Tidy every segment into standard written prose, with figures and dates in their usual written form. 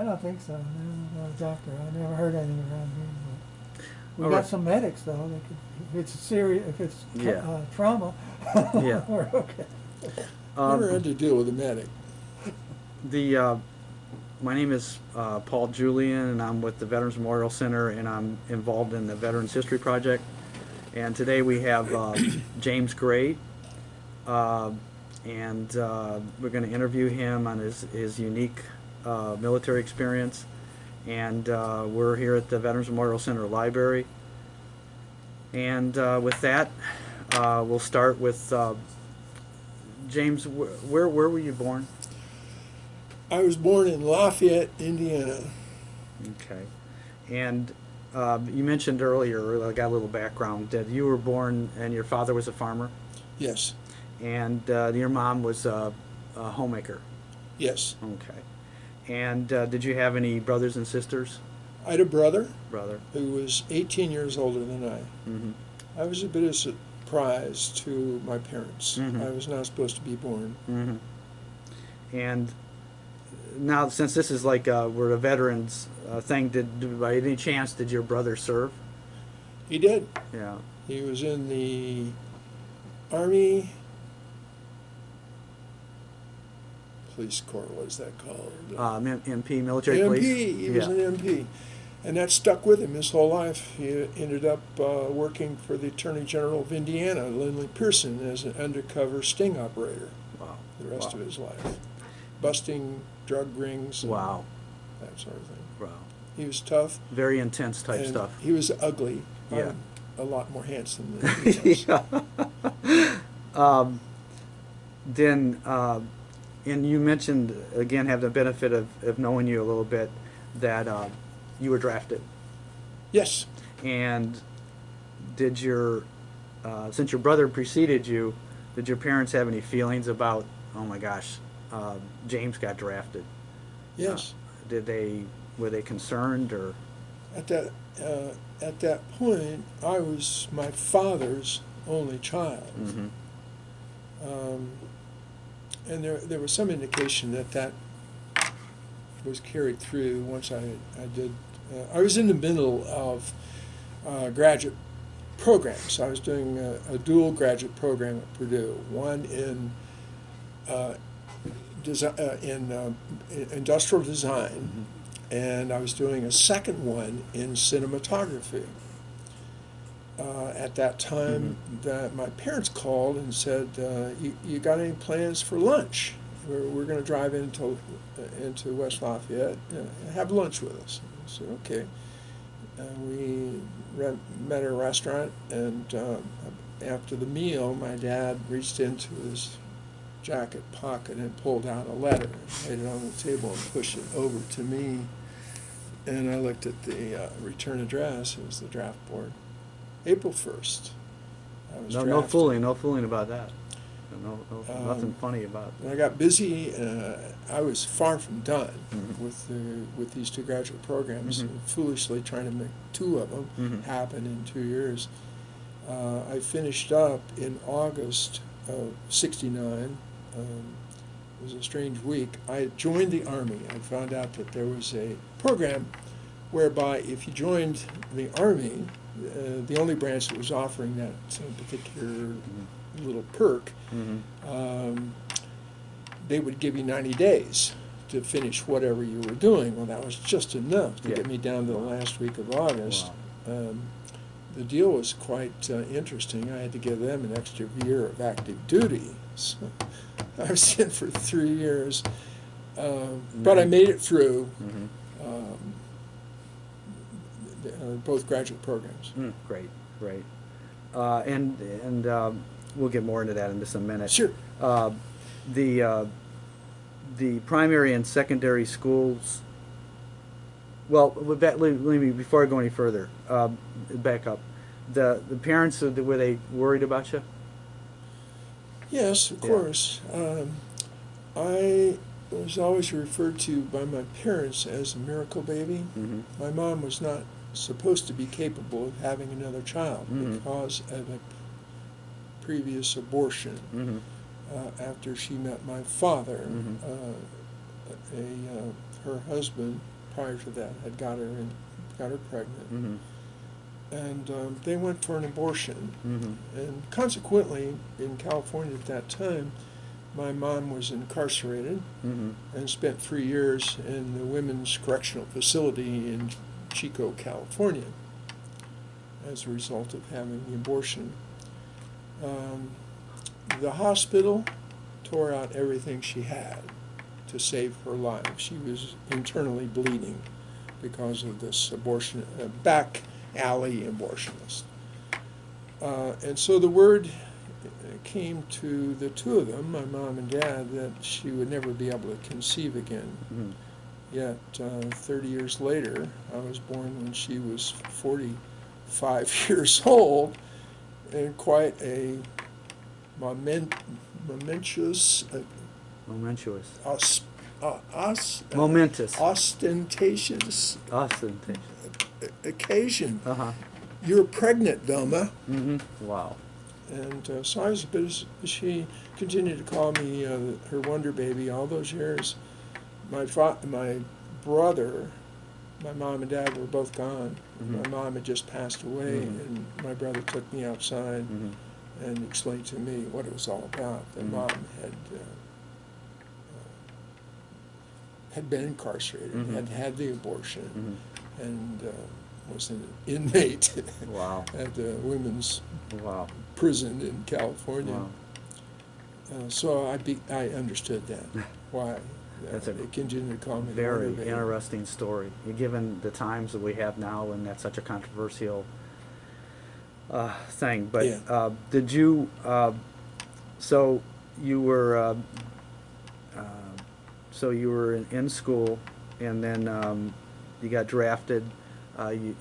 I don't think so. No, no, doctor. I never heard anything around here. But we All got right. some medics though. They could, if it's serious, if it's Yeah. trauma, Yeah. we're okay. Never Um, had to deal with a medic. the My name is Paul Julian, and I'm with the Veterans Memorial Center, and I'm involved in the Veterans History Project. And today we have James Gray, uh, and we're going to interview him on his unique military experience. And we're here at the Veterans Memorial Center Library. And with that, we'll start with James. Where were you born? I was born in Lafayette, Indiana. Okay. And you mentioned earlier, I got a little background, that you were born and your father was a farmer, Yes, and your mom was a homemaker. yes. Okay. And did you have any brothers and sisters? I had a brother Brother. who was 18 years older than I. Mm-hmm. I was a bit of a surprise to my parents. Mhm. I was not supposed to be born. Mm-hmm. And now, since this is like we're a veterans thing, by any chance did your brother serve? He did. Yeah. He was in the Army Police Corps. What is that called? MP, military MP. police. He was Yeah. an MP. And that stuck with him his whole life. He ended up working for the Attorney General of Indiana, Lindley Pearson, as an undercover sting operator Wow. the rest Wow. of his life, busting drug rings and Wow. that sort of thing. Wow. He was tough. Very intense type and stuff. He was ugly. Yeah. I'm a lot more handsome than he was. Yeah. um, then, and you mentioned, again, have the benefit of knowing you a little bit, that you were drafted. Yes. And did your, since your brother preceded you, did your parents have any feelings about, oh my gosh, James got drafted? Yes. Were they concerned, or? At that point, I was my father's only child. Mm-hmm. And there was some indication that was carried through once I did. I was in the middle of graduate programs. I was doing a dual graduate program at Purdue, one in industrial design, and I was doing a second one in cinematography. At that time, that my parents called and said, "You got any plans for lunch? We're going to drive into West Lafayette and have lunch with us." I said, "Okay." We met at a restaurant, and after the meal, my dad reached into his jacket pocket and pulled out a letter, laid it on the table, and pushed it over to me. And I looked at the return address. It was the draft board. April 1st. I was No drafted. no fooling about that. Nothing funny about When I got busy, I was far from done Mhm. with these two graduate programs. Mhm. Foolishly trying to make two of them Mhm. happen in 2 years. I finished up in August of '69. It was a strange week. I had joined the Army. I found out that there was a program whereby if you joined the Army, the only branch that was offering that particular little perk, they would give you 90 days to finish whatever you were doing. Well, that was just enough to Yeah. get me down to the last week of August. Wow. The deal was quite interesting. I had to give them an extra year of active duty. So I was in for 3 years, but I made it through both graduate programs. Great, great. And we'll get more into that in just a minute. Sure. The primary and secondary schools. Well, let me before I go any further, back up. The parents, were they worried about you? Yes, of Yeah. course. I was always referred to by my parents as a miracle baby. Mm-hmm. My mom was not supposed to be capable of having another child Mhm. because of a previous abortion. Mm-hmm. After she met my father, Mhm. a her husband prior to that had got her pregnant, Mm-hmm. and they went for an abortion. Mm-hmm. And consequently, in California at that time, my mom was incarcerated Mm-hmm. and spent 3 years in the women's correctional facility in Chico, California, as a result of having the abortion. The hospital tore out everything she had to save her life. She was internally bleeding because of this abortion, back alley abortionist. And so the word came to the two of them, my mom and dad, that she would never be able to conceive again. Mm-hmm. Yet 30 years later, I was born when she was 45 years old, and quite a momentous, Momentous. ostentatious Ostentatious. occasion. Uh-huh. You're pregnant, Velma. Mm-hmm. Wow. And so I was, but she continued to call me her wonder baby all those years. My brother, my mom and dad were both gone. Mm-hmm. My mom had just passed away, Mm-hmm. and my brother took me outside Mm-hmm. and explained to me what it was all about. That Mm-hmm. mom had been incarcerated, Mm-hmm. had had the abortion, Mm-hmm. and was an inmate Wow. at the women's Wow. prison in California. Wow. So I understood that, why That's a they continued to call me the Very wonder baby. interesting story. Given the times that we have now, and that's such a controversial thing. But Yeah. did you? So you were. So you were in school, and then you got drafted.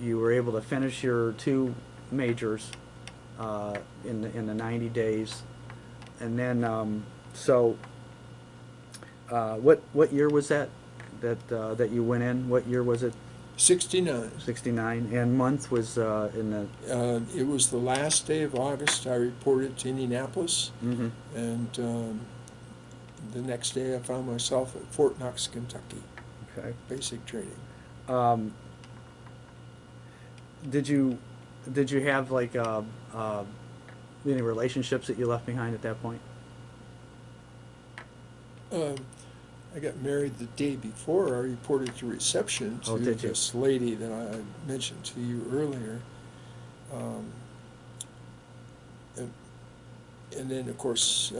You were able to finish your 2 majors in the 90 days, and then what year was that you went in? What year was it? 69. 69, and month was in the. It was the last day of August. I reported to Indianapolis, Mm-hmm. and the next day I found myself at Fort Knox, Kentucky, Okay. basic training. Did you have like any relationships that you left behind at that point? I got married the day before. I reported to reception to Oh, did you? this lady that I mentioned to you earlier. And then, of course,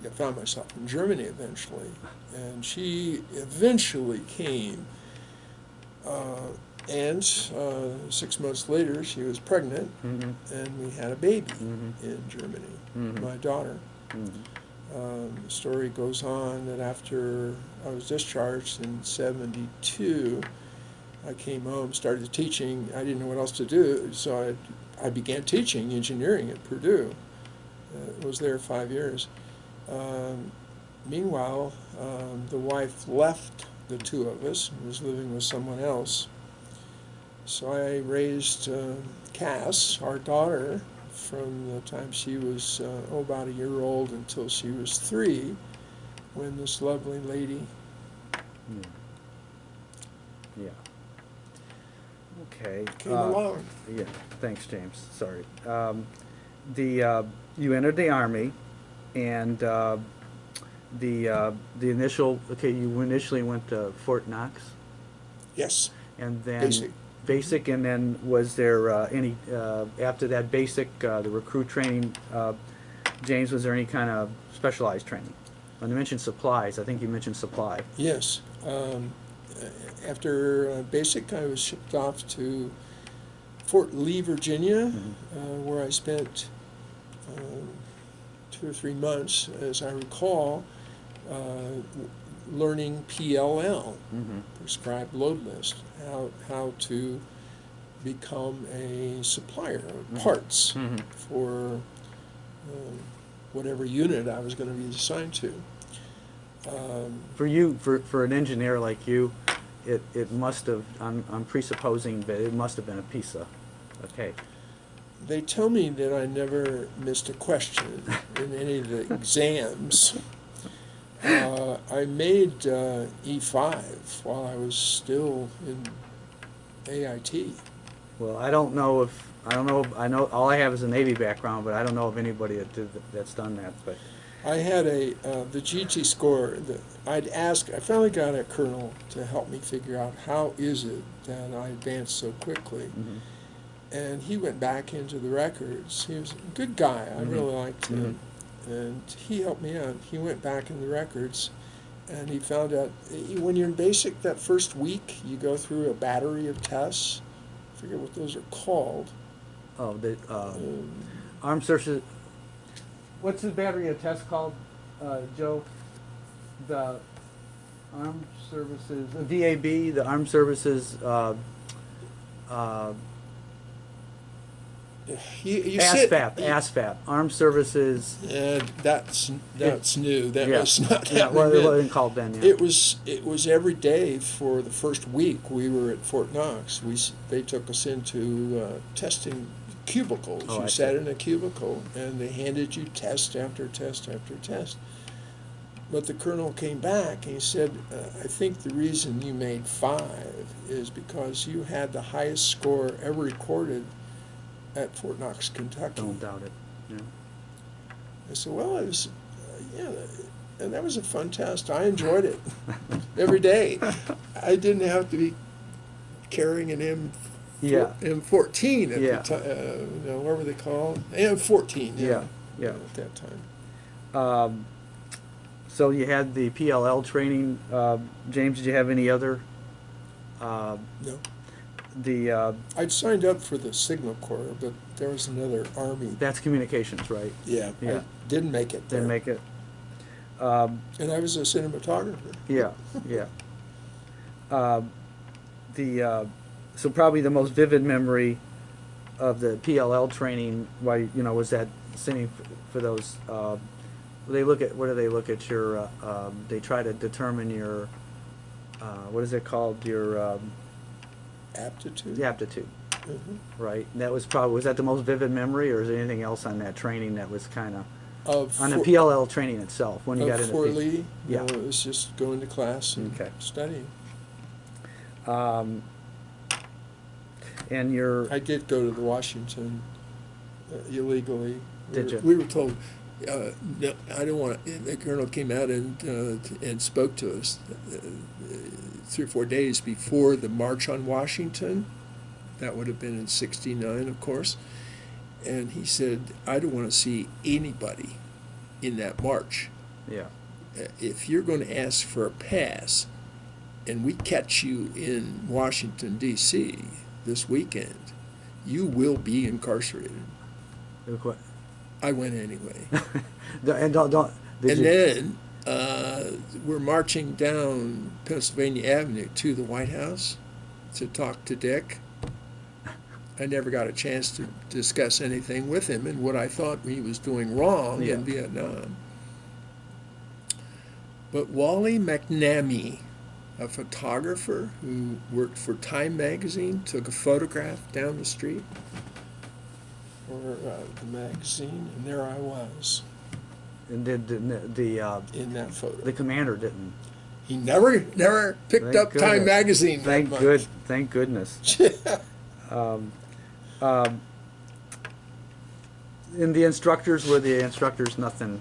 I found myself in Germany eventually. And she eventually came. And 6 months later, she was pregnant, Mm-hmm. and we had a baby Mm-hmm. in Germany, Mm-hmm. my daughter. Mm-hmm. The story goes on that after I was discharged in 72, I came home, started teaching. I didn't know what else to do, so I began teaching engineering at Purdue. Was there 5 years. Meanwhile, the wife left the two of us and was living with someone else. So I raised Cass, our daughter, from the time she was about a year old until she was 3, when this lovely lady. Yeah. Yeah. Okay. Came along. Yeah. Thanks, James. Sorry. You entered the Army, and the initial. Okay, you initially went to Fort Knox, Yes, and then basic. and then was there any after that basic the recruit training? James, was there any kind of specialized training? When you mentioned supplies, I think you mentioned supply. Yes. After basic, I was shipped off to Fort Lee, Virginia, Mm-hmm. where I spent 2 or 3 months, as I recall, learning PLL, Mm-hmm. prescribed load list, how to become a supplier of parts Mm-hmm. for whatever unit I was going to be assigned to. For you, for an engineer like you, it must have. I'm presupposing that it must have been a piece of cake. They tell me that I never missed a question in any of the exams. I made E5 while I was still in AIT. Well, I don't know if, I know, all I have is a Navy background, but I don't know of anybody that's done that, but, I had the GT score that I finally got a colonel to help me figure out how is it that I advanced so quickly. mhm, And he went back into the records. He was a good guy. I Mhm. really liked him. And he helped me out. He went back in the records and he found out when you're in basic that first week, you go through a battery of tests. I forget what those are called. oh, the, Um, armed services, what's the battery of tests called, Joe? The armed services, VAB, the armed services, you sit, ASVAB, armed services, that's new. That yeah, was not yeah, well, happening it then. wasn't called then, yeah. It was every day for the first week we were at Fort Knox. They took us into testing cubicles. Oh, I You see. sat in a cubicle and they handed you test after test after test. But the colonel came back and he said, I think the reason you made 5 is because you had the highest score ever recorded at Fort Knox, Kentucky. Don't doubt it, yeah. I said, well, it was, yeah, and that was a fun test. I enjoyed it every day. I didn't have to be carrying an Yeah. M14 at Yeah. the time. What were they called? M14. Yeah, yeah. At that time. So you had the PLL training, James, did you have any other, No, the, I'd signed up for the Signal Corps, but there was another Army. that's communications, right? Yeah, Yeah. I didn't make it there. Didn't make it? And I was a cinematographer. Yeah, yeah. So probably the most vivid memory of the PLL training, why, was that sitting for those, what do they look at your, they try to determine your, what is it called, your, Aptitude. the aptitude, Mhm. right? And that was that the most vivid memory, or is there anything else on that training that was kind of, Of on the Fort- PLL training itself, when you got Of into Fort P- Lee. Yeah. No, it was just going to class and Okay. studying. And your, I did go to the Washington illegally. Did you? We were told, no, I don't want to. The colonel came out and spoke to us 3 or 4 days before the March on Washington. That would have been in '69, of course. And he said, I don't want to see anybody in that march. yeah, If you're going to ask for a pass and we catch you in Washington, D.C. this weekend, you will be incarcerated. I went anyway. and don't, did And you? then we're marching down Pennsylvania Avenue to the White House to talk to Dick. I never got a chance to discuss anything with him and what I thought he was doing wrong Yeah. in Vietnam. But Wally McNamee, a photographer who worked for Time magazine, took a photograph down the street for the magazine, and there I was And did in that photo. the commander didn't? He never picked Thank up Time goodness. magazine. Thank goodness. And the instructors, were the instructors nothing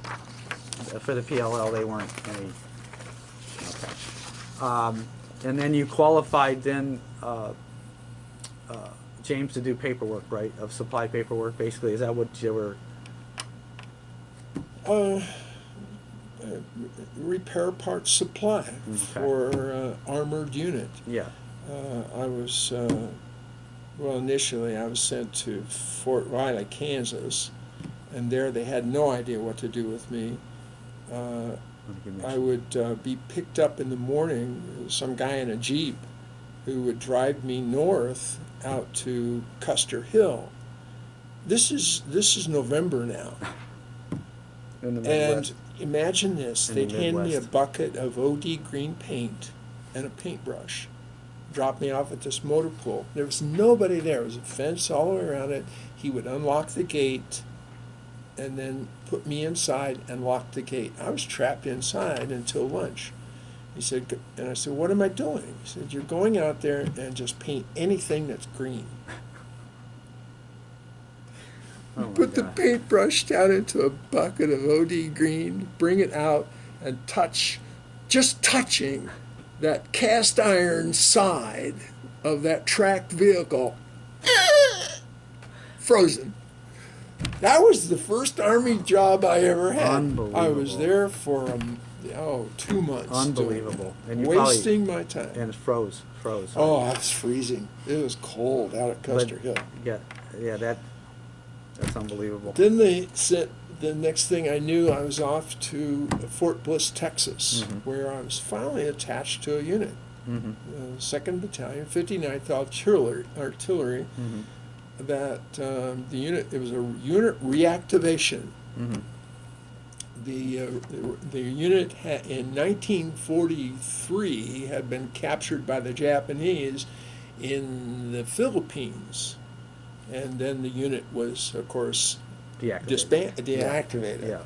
for the PLL? They weren't any. Okay. And then you qualified then, James, to do paperwork, right? Of supply paperwork, basically. Is that what you were? Repair parts supply for armored unit. Yeah. I was, well, initially I was sent to Fort Riley, Kansas, and there they had no idea what to do with me. I would be picked up in the morning, some guy in a Jeep who would drive me north out to Custer Hill. This is November now. In the And Midwest. imagine this, In the they'd hand me a Midwest. bucket of OD green paint and a paintbrush. Drop me off at this motor pool. There was nobody there. There was a fence all the way around it. He would unlock the gate and then put me inside and locked the gate. I was trapped inside until lunch. He said, and I said, what am I doing? He said, you're going out there and just paint anything that's green. Oh my Put the God. paintbrush down into a bucket of OD green, bring it out, and just touching that cast iron side of that tracked vehicle, frozen. That was the first Army job I ever had. Unbelievable. I was there for 2 months. Unbelievable. And you wasting my time. And it froze. Oh, I was freezing. It was cold out at Custer Hill. Yeah, that's unbelievable. Then they sent, the next thing I knew, I was off to Fort Bliss, Texas, where I was finally attached to a unit. 2nd Battalion, 59th Artillery. That the unit, it was a unit reactivation. The unit in 1943 had been captured by the Japanese in the Philippines, and then the unit was, of course, deactivated. Yeah.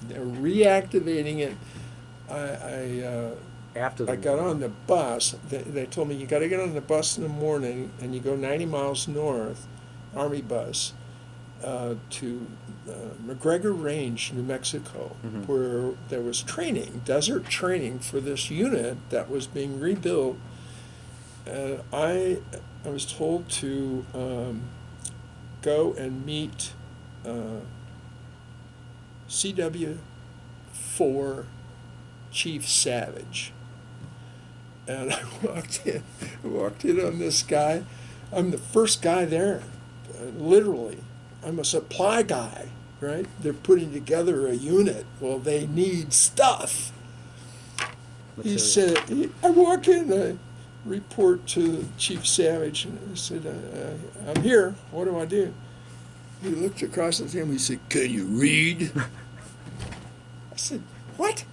They're reactivating it. I got on the bus. They told me you got to get on the bus in the morning, and you go 90 miles north, Army bus, to McGregor Range, New Mexico, where there was training, desert training for this unit that was being rebuilt. I was told to go and meet CW4 Chief Savage. And I walked in on this guy. I'm the first guy there, literally. I'm a supply guy, right? They're putting together a unit. Well, they need stuff. He said, I walk in, I report to Chief Savage, and I said, I'm here, what do I do? He looked across at him, he said, can you read? I said, what?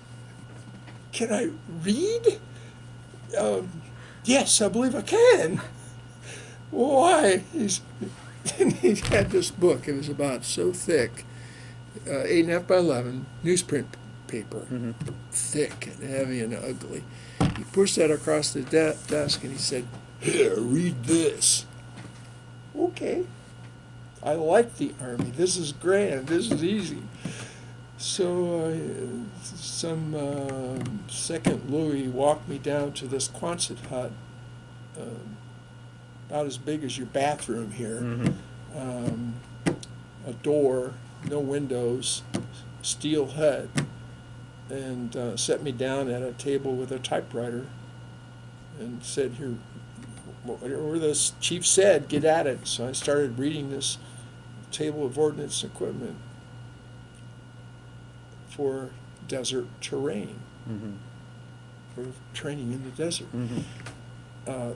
Can I read? Yes, I believe I can. Why? And he had this book. It was about so thick, 8.5 by 11, newsprint paper, thick and heavy and ugly. He pushed that across the desk and he said, here, read this. Okay. I like the Army. This is grand. This is easy. So some second Louis walked me down to this Quonset hut, about as big as your bathroom here. A door, no windows, steel hut, and set me down at a table with a typewriter and said, here, whatever this chief said, get at it. So I started reading this table of ordnance equipment for desert terrain, for training in the desert. I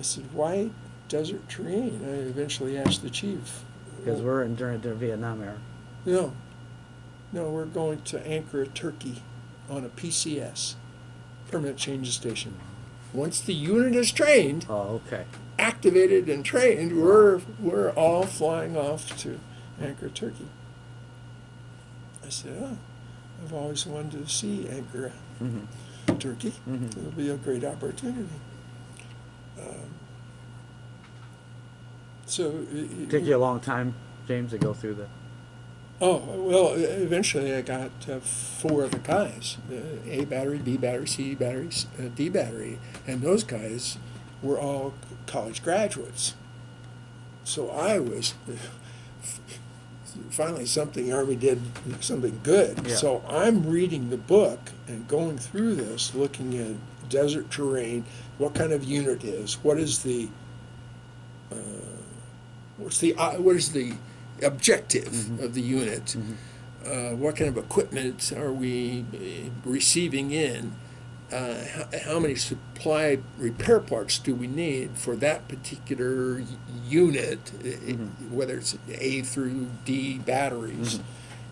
said, why desert terrain? I eventually asked the chief. Because we're during the Vietnam era. No, we're going to anchor at Turkey on a PCS, permanent change station. Once the unit is trained, activated and trained, we're all flying off to anchor Turkey. I said, I've always wanted to see anchor Turkey. It'll be a great opportunity. So It took you a long time, James, to go through that. Oh, well, eventually I got 4 of the guys, A battery, B battery, C battery, D battery, and those guys were all college graduates. So I was, finally the Army did something good. Yeah. So I'm reading the book and going through this, looking at desert terrain, what kind of unit is, what is the objective of the unit? What kind of equipment are we receiving in? How many supply repair parts do we need for that particular unit, whether it's A through D batteries?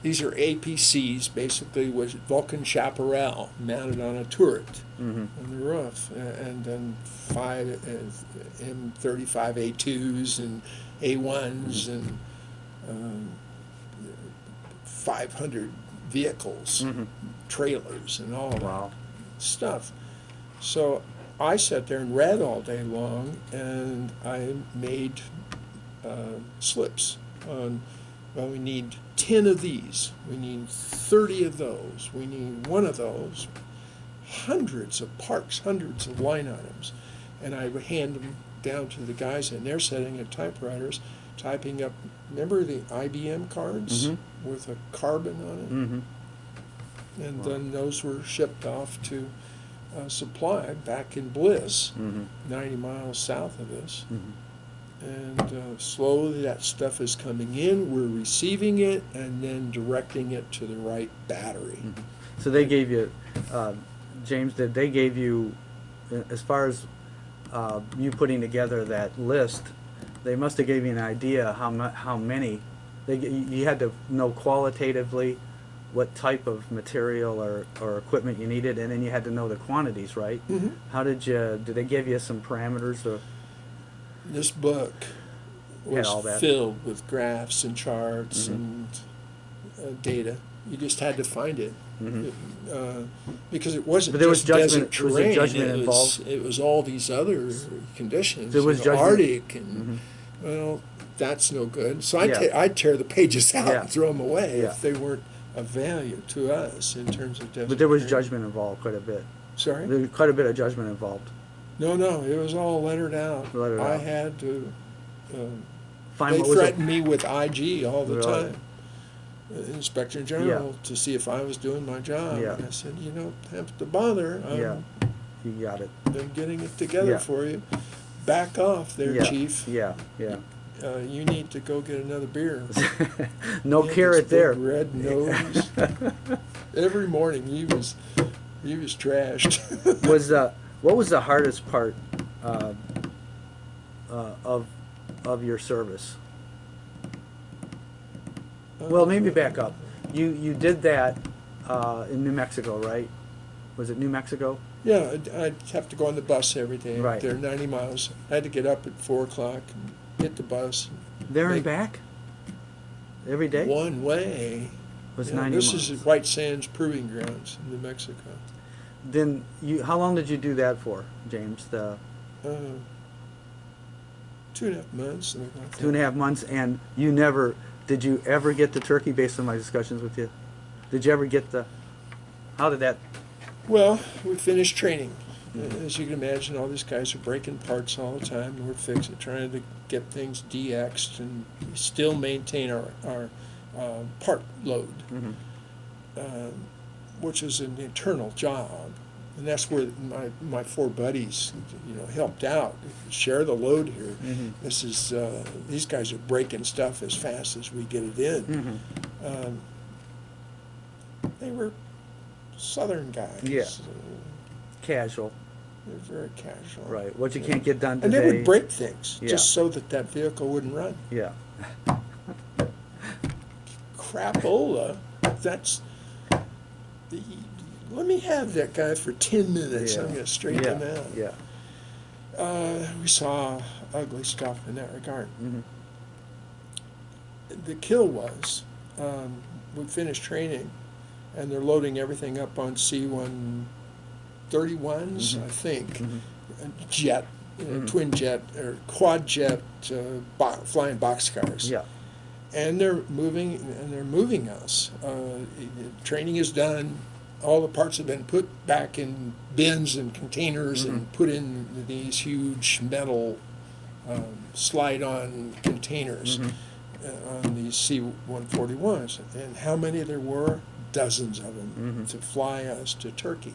These are APCs, basically, with Vulcan chaparral mounted on a turret on the roof, and then 5 M35A2s and A1s and 500 vehicles, trailers, and all Wow. that stuff. So I sat there and read all day long, and I made slips on, well, we need 10 of these, we need 30 of those, we need one of those, hundreds of parts, hundreds of line items. And I would hand them down to the guys, and they're sitting at typewriters, typing up, remember the IBM cards with a carbon on it? And then those were shipped off to supply back in Bliss, 90 miles south of us. And slowly that stuff is coming in, we're receiving it, and then directing it to the right battery. So they gave you, James, did they gave you, as far as you putting together that list, they must have gave you an idea how many. You had to know qualitatively what type of material or equipment you needed, and then you had to know the quantities, right? How did they give you some parameters? Or This book Had all was that. filled with graphs and charts and data. You just had to find it. Because it wasn't But there was just desert judgment- was there terrain. judgment it was, involved? It was all these other conditions. There was you know, judgment- Arctic and well, that's no good. So Yeah. I'd tear the pages out Yeah. and throw them away Yeah. if they weren't of value to us in terms of desert. But there was terrain. judgment involved quite a bit. Sorry? There was quite a bit of judgment involved. No, it was all lettered out. Lettered I out. had to. Find They what was it. threatened me with IG all the Really? time, Inspector General, to see if I was doing my job. Yeah. And I said, you don't have to bother. Yeah, you got it. I'm getting it together Yeah. for you. Back off there, Yeah, Chief. yeah, yeah. You need to go get another beer. No He had carrot this there. big red nose. Every morning he was trashed. What was the hardest part of your service? Well, maybe back up. You did that in New Mexico, right? Was it New Mexico? Yeah, I'd have to go on the bus every day. Right. They're 90 miles. I had to get up at 4 o'clock and hit the bus. There and Make- back? Every day? One way. Was Yeah, 90 this miles. is White Sands Proving Grounds in New Mexico. Then how long did you do that for, James? The 2.5 months. Something like that. 2.5 months, and did you ever get the turkey based on my discussions with you? Did you ever get how did that? Well, we finished training. As you can imagine, all these guys are breaking parts all the time, and we're fixing, trying to get things DX'd and still maintain our part load, which is an internal job. And that's where my 4 buddies, helped out, share the load here. This is these guys are breaking stuff as fast as we get it in. They were Southern guys. Yeah. Casual. They're very casual. Right. What you can't get done And today. they would break things Yeah. just so that vehicle wouldn't run. Yeah. Crapola, that's. Let me have that guy for 10 minutes. Yeah. I'm going to straighten him out. Yeah. We saw ugly stuff in that regard. Mhm. The kill was, we finished training, and they're loading everything up on C-131s, I think, jet, twin jet or quad jet flying boxcars. Yeah. And they're moving us. Training is done. All the parts have been put back in bins and containers and put in these huge metal slide-on containers on these C-141s. And how many there were? Dozens of them to fly us to Turkey.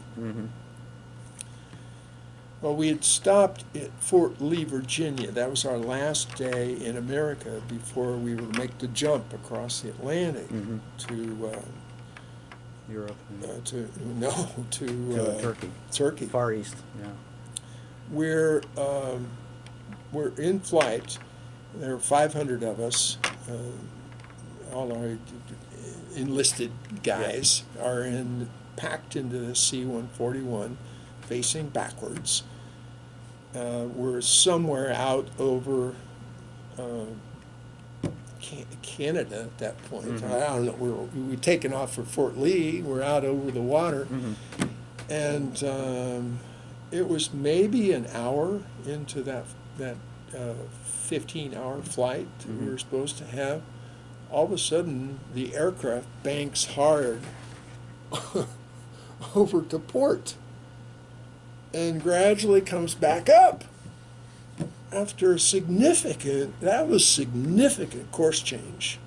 Well, we had stopped at Fort Lee, Virginia. That was our last day in America before we would make the jump across the Atlantic to Europe. to Turkey. Turkey. Far East. Yeah. We're in flight. There are 500 of us. All our enlisted guys are packed into the C-141, facing backwards. We're somewhere out over Canada at that point. Mhm. I don't know. We'd taken off for Fort Lee. We're out over the water, and it was maybe an hour into that 15-hour flight that we were supposed to have. All of a sudden, the aircraft banks hard over to port and gradually comes back up after a significant course change.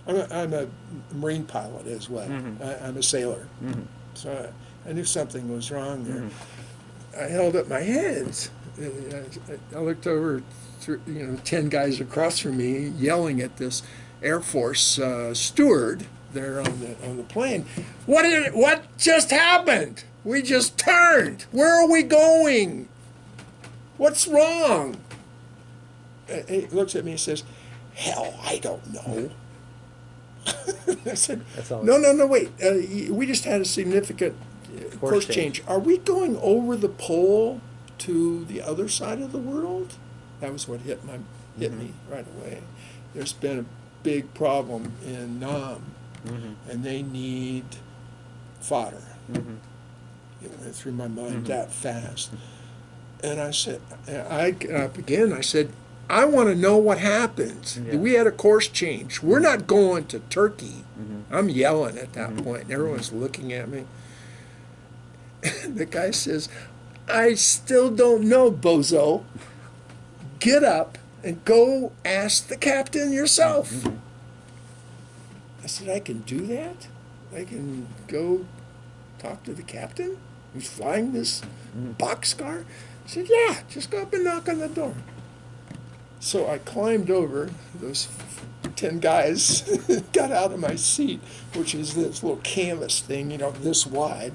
I'm a Marine pilot as well. I'm a sailor. So I knew something was wrong there. I held up my hands. I looked over, 10 guys across from me yelling at this Air Force steward there on the plane. What just happened? We just turned. Where are we going? What's wrong? He looks at me and says, "Hell, I don't know." I said, "No, wait. We just had a significant course change. Are we going over the pole to the other side of the world?" That was what hit me right away. There's been a big problem in Nam, and they need fodder. It went through my mind that fast. And I said, I got up again. I said, "I want to know what happened. Yeah. We had a course change. We're not going to Turkey." I'm yelling at that point, and everyone's looking at me. And the guy says, "I still don't know, bozo. Get up and go ask the captain yourself." I said, "I can do that? I can go talk to the captain who's flying this boxcar?" I said, "Yeah, just go up and knock on the door." So I climbed over, those 10 guys got out of my seat, which is this little canvas thing, this wide.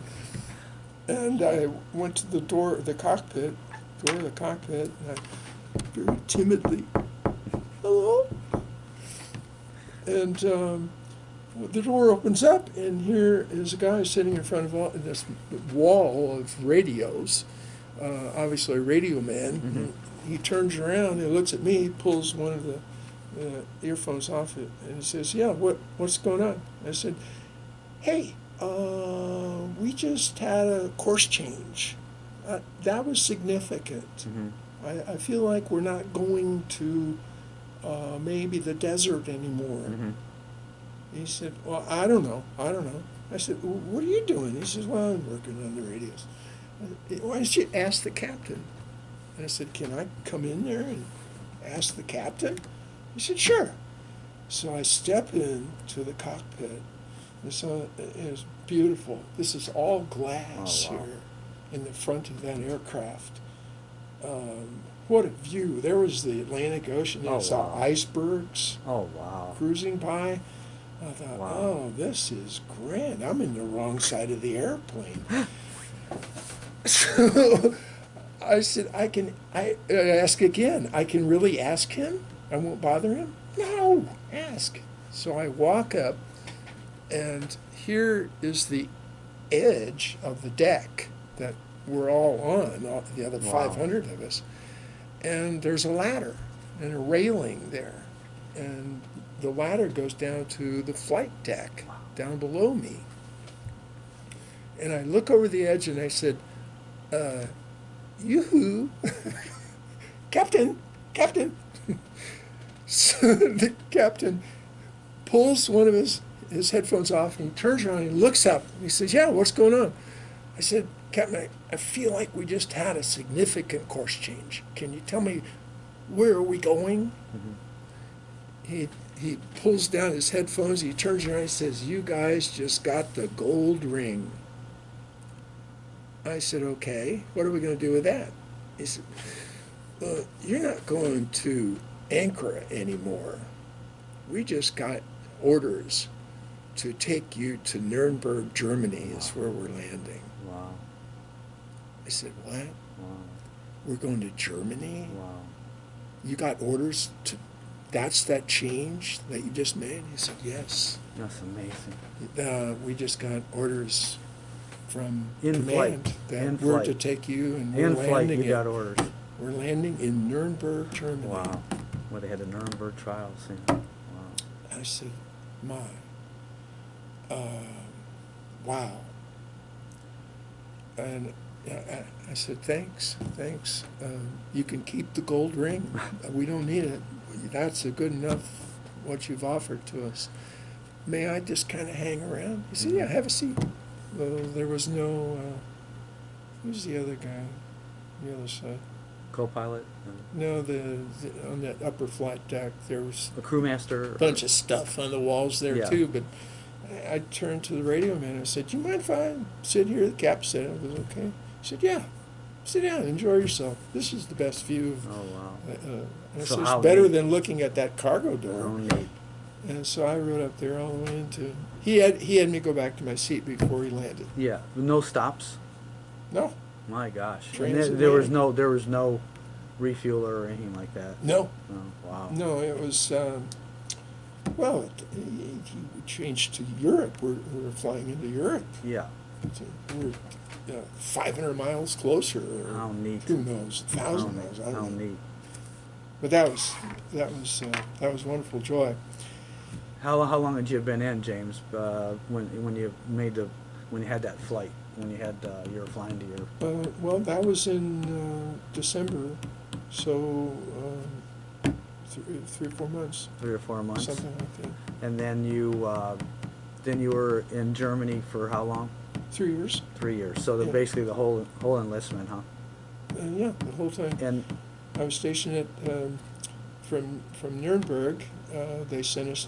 And I went to the door of the cockpit, and I very timidly, "Hello?" And the door opens up, and here is a guy sitting in front of this wall of radios, obviously a radio man. He turns around, he looks at me, he pulls one of the earphones off it, and he says, "Yeah, what's going on?" I said, "Hey, we just had a course change. That was significant. I feel like we're not going to maybe the desert anymore." He said, "Well, I don't know. I said, "What are you doing?" He says, "Well, I'm working on the radios." "Why don't you ask the captain?" And I said, "Can I come in there and ask the captain?" He said, "Sure." So I step into the cockpit. And it was beautiful. This is all glass here in the front of that aircraft. What a view. There was the Atlantic Ocean. I saw icebergs cruising by. I thought, "Oh, this is grand. I'm in the wrong side of the airplane." So I said, I ask again, "I can really ask him? I won't bother him?" "No, ask." So I walk up, and here is the edge of the deck that we're all on, the other 500 of us. And there's a ladder and a railing there. And the ladder goes down to the flight deck down below me. And I look over the edge and I said, "Yoo-hoo, Captain." So the captain pulls one of his headphones off, and he turns around and he looks up. And he says, "Yeah, what's going on?" I said, "Captain, I feel like we just had a significant course change. Can you tell me where are we going?" He pulls down his headphones, he turns around and says, "You guys just got the gold ring." I said, "Okay, what are we going to do with that?" He said, "Well, you're not going to Ankara anymore. We just got orders to take you to Nuremberg, Germany is where we're landing." Wow. I said, "What? Wow. We're going to Germany? Wow. You got orders to, that's that change that you just made?" He said, "Yes. That's amazing. We just got orders from In command flight. that In we're flight. to take you, and we're In flight, landing you got orders. We're landing in Nuremberg, Germany." Wow. Where they had the Nuremberg trials. Yeah. I said, my, wow. And I said, thanks. You can keep the gold ring. We don't need it. That's a good enough what you've offered to us. May I just kind of hang around? He said, yeah, have a seat. Well, there was no, who's the other guy, the other side? Co-pilot? No, on that upper flight deck, there was A crewmaster? a bunch of stuff on the walls there Yeah. too, but I turned to the radio man and I said, do you mind if I sit here? The captain said it was okay. He said, yeah, sit down, enjoy yourself. This is the best view. Oh, wow. And I So said, how it's better neat. than looking at that cargo Oh, door. neat. And so I rode up there all the way into, he had me go back to my seat before he landed. Yeah, no stops? No, My gosh. And Trains there was away. there was no refueler or anything like that? no, Oh, wow. no, it was, well, he changed to Europe. We were flying into Europe. Yeah. We're 500 miles closer, or How neat. who knows, 1,000 miles. I How don't know. neat. But that was wonderful joy. How long had you been in, James, when you had that flight, when you were flying to your... Well, that was in December, so 3 or 4 months, 3 or 4 months? something like that. And then you were in Germany for how long? 3 years. 3 years. So Yeah. basically the whole enlistment, huh? Yeah, the whole time. And I was stationed at from Nuremberg. They sent us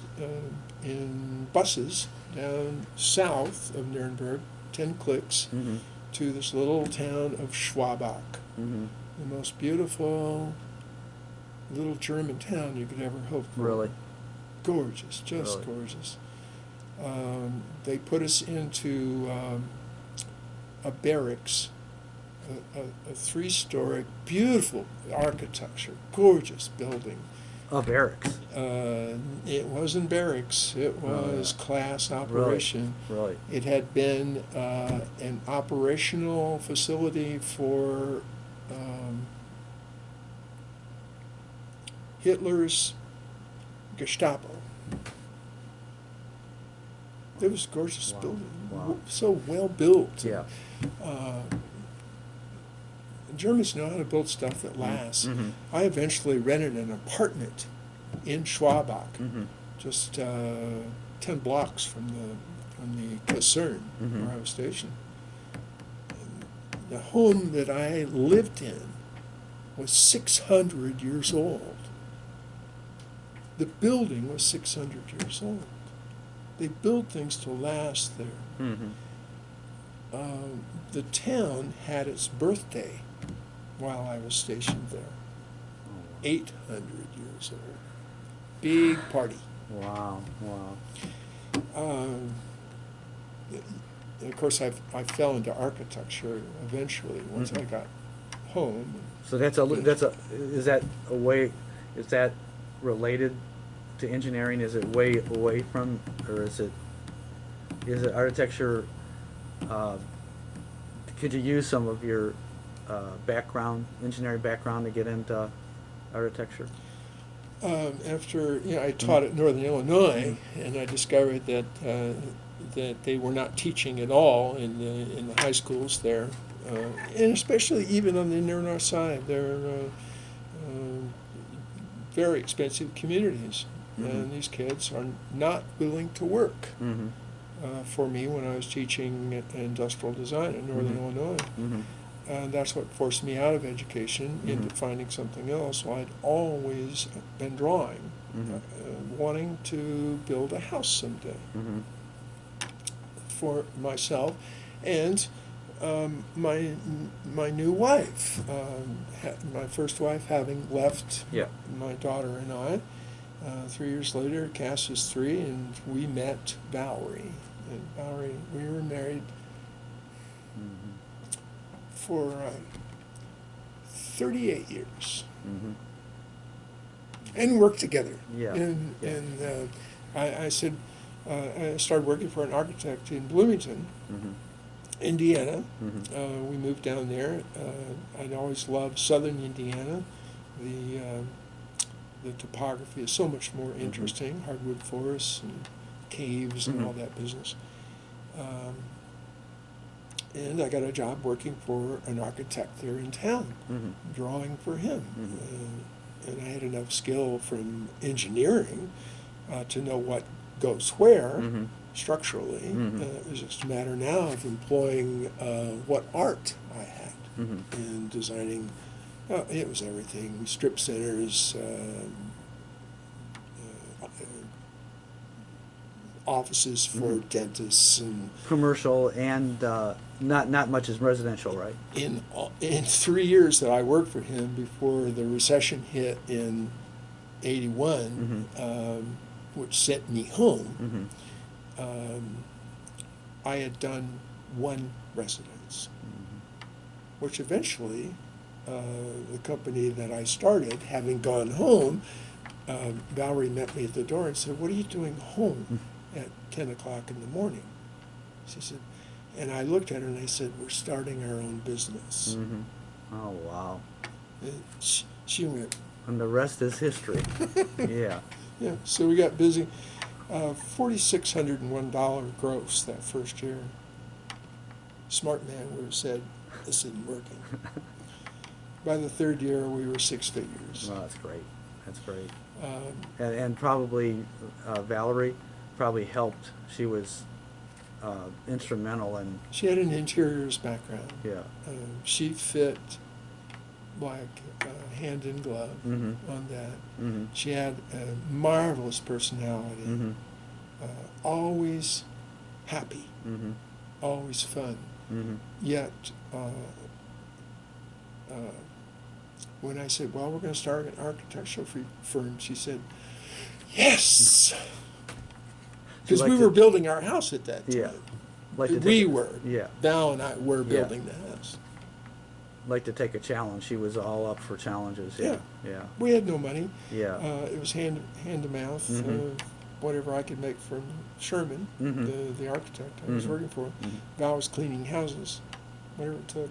in buses down south of Nuremberg, 10 clicks, mhm, to this little town of Schwabach, mhm. the most beautiful little German town you could ever hope for. Really? Gorgeous, just Really? gorgeous. They put us into a barracks, a 3-story, beautiful architecture, gorgeous building. Oh, barracks. It wasn't barracks, it was yeah. class operation. Really? It had been an operational facility for Hitler's Gestapo. It was a gorgeous Wow. building, Wow. so well built. Yeah. Germans know how to build stuff that lasts. Mhm. I eventually rented an apartment in Schwabach, Mhm. just 10 blocks from the caserne Mhm. where I was stationed. The home that I lived in was 600 years old. The building was 600 years old. They build things to last there. Mhm. The town had its birthday while I was stationed there. Oh, 800 years old. Big party. wow. Wow. And of course, I fell into architecture eventually once I Mhm. got home. So is that related to engineering? Is it way away from, or is it architecture? Could you use some of your engineering background to get into architecture? After I taught at Northern Illinois, and I discovered that they were not teaching at all in the high schools there, and especially even on the inner north side, they're very expensive communities, and these kids are not willing to work. Mm-hmm. For me, when I was teaching industrial design in Northern Illinois. Mm-hmm. And that's what forced me out of education into Mhm. finding something else. Well, I'd always been drawing, Mhm. wanting to build a house someday Mm-hmm. for myself and my new wife. My first wife having left Yeah. my daughter and I. 3 years later, Cass was 3, and we met Valerie. And Valerie, we were married Mm-hmm. for 38 years Mm-hmm. and worked together. Yeah. And I said, I started working for an architect in Bloomington, Mm-hmm. Indiana. Mm-hmm. We moved down there. I'd always loved southern Indiana. The the topography is so much more interesting, hardwood forests and caves and all that business. And I got a job working for an architect there in town, drawing for him. And I had enough skill from engineering to know what goes where structurally. It was just a matter now of employing what art I had and designing. It was everything: strip centers, offices for dentists, and Commercial and not much is residential, right? in 3 years that I worked for him before the recession hit in '81, which sent me home, I had done one residence, which eventually the company that I started, having gone home, Valerie met me at the door and said, "What are you doing home at 10 o'clock in the morning?" She said, and I looked at her and I said, "We're starting our own business." Oh, wow. And she went, And the rest is history. Yeah. yeah, so we got busy. $4,601 gross that first year. Smart man would have said, "This isn't working." By the third year, we were six figures. Well, that's great. That's great. And probably Valerie probably helped. She was instrumental in. She had an interiors background. Yeah. She fit like hand in glove on that. She had a marvelous personality, always happy, always fun. Yet, when I said, "Well, we're going to start an architectural firm," she said, "Yes," because we were building our house at that time. Yeah. Like to We take were. Yeah. Val and I were building the house. Like to take a challenge. She was all up for challenges. Yeah. Yeah. We had no money. Yeah. It was hand to mouth, whatever I could make from Sherman, the architect I was working for. Val was cleaning houses, whatever it took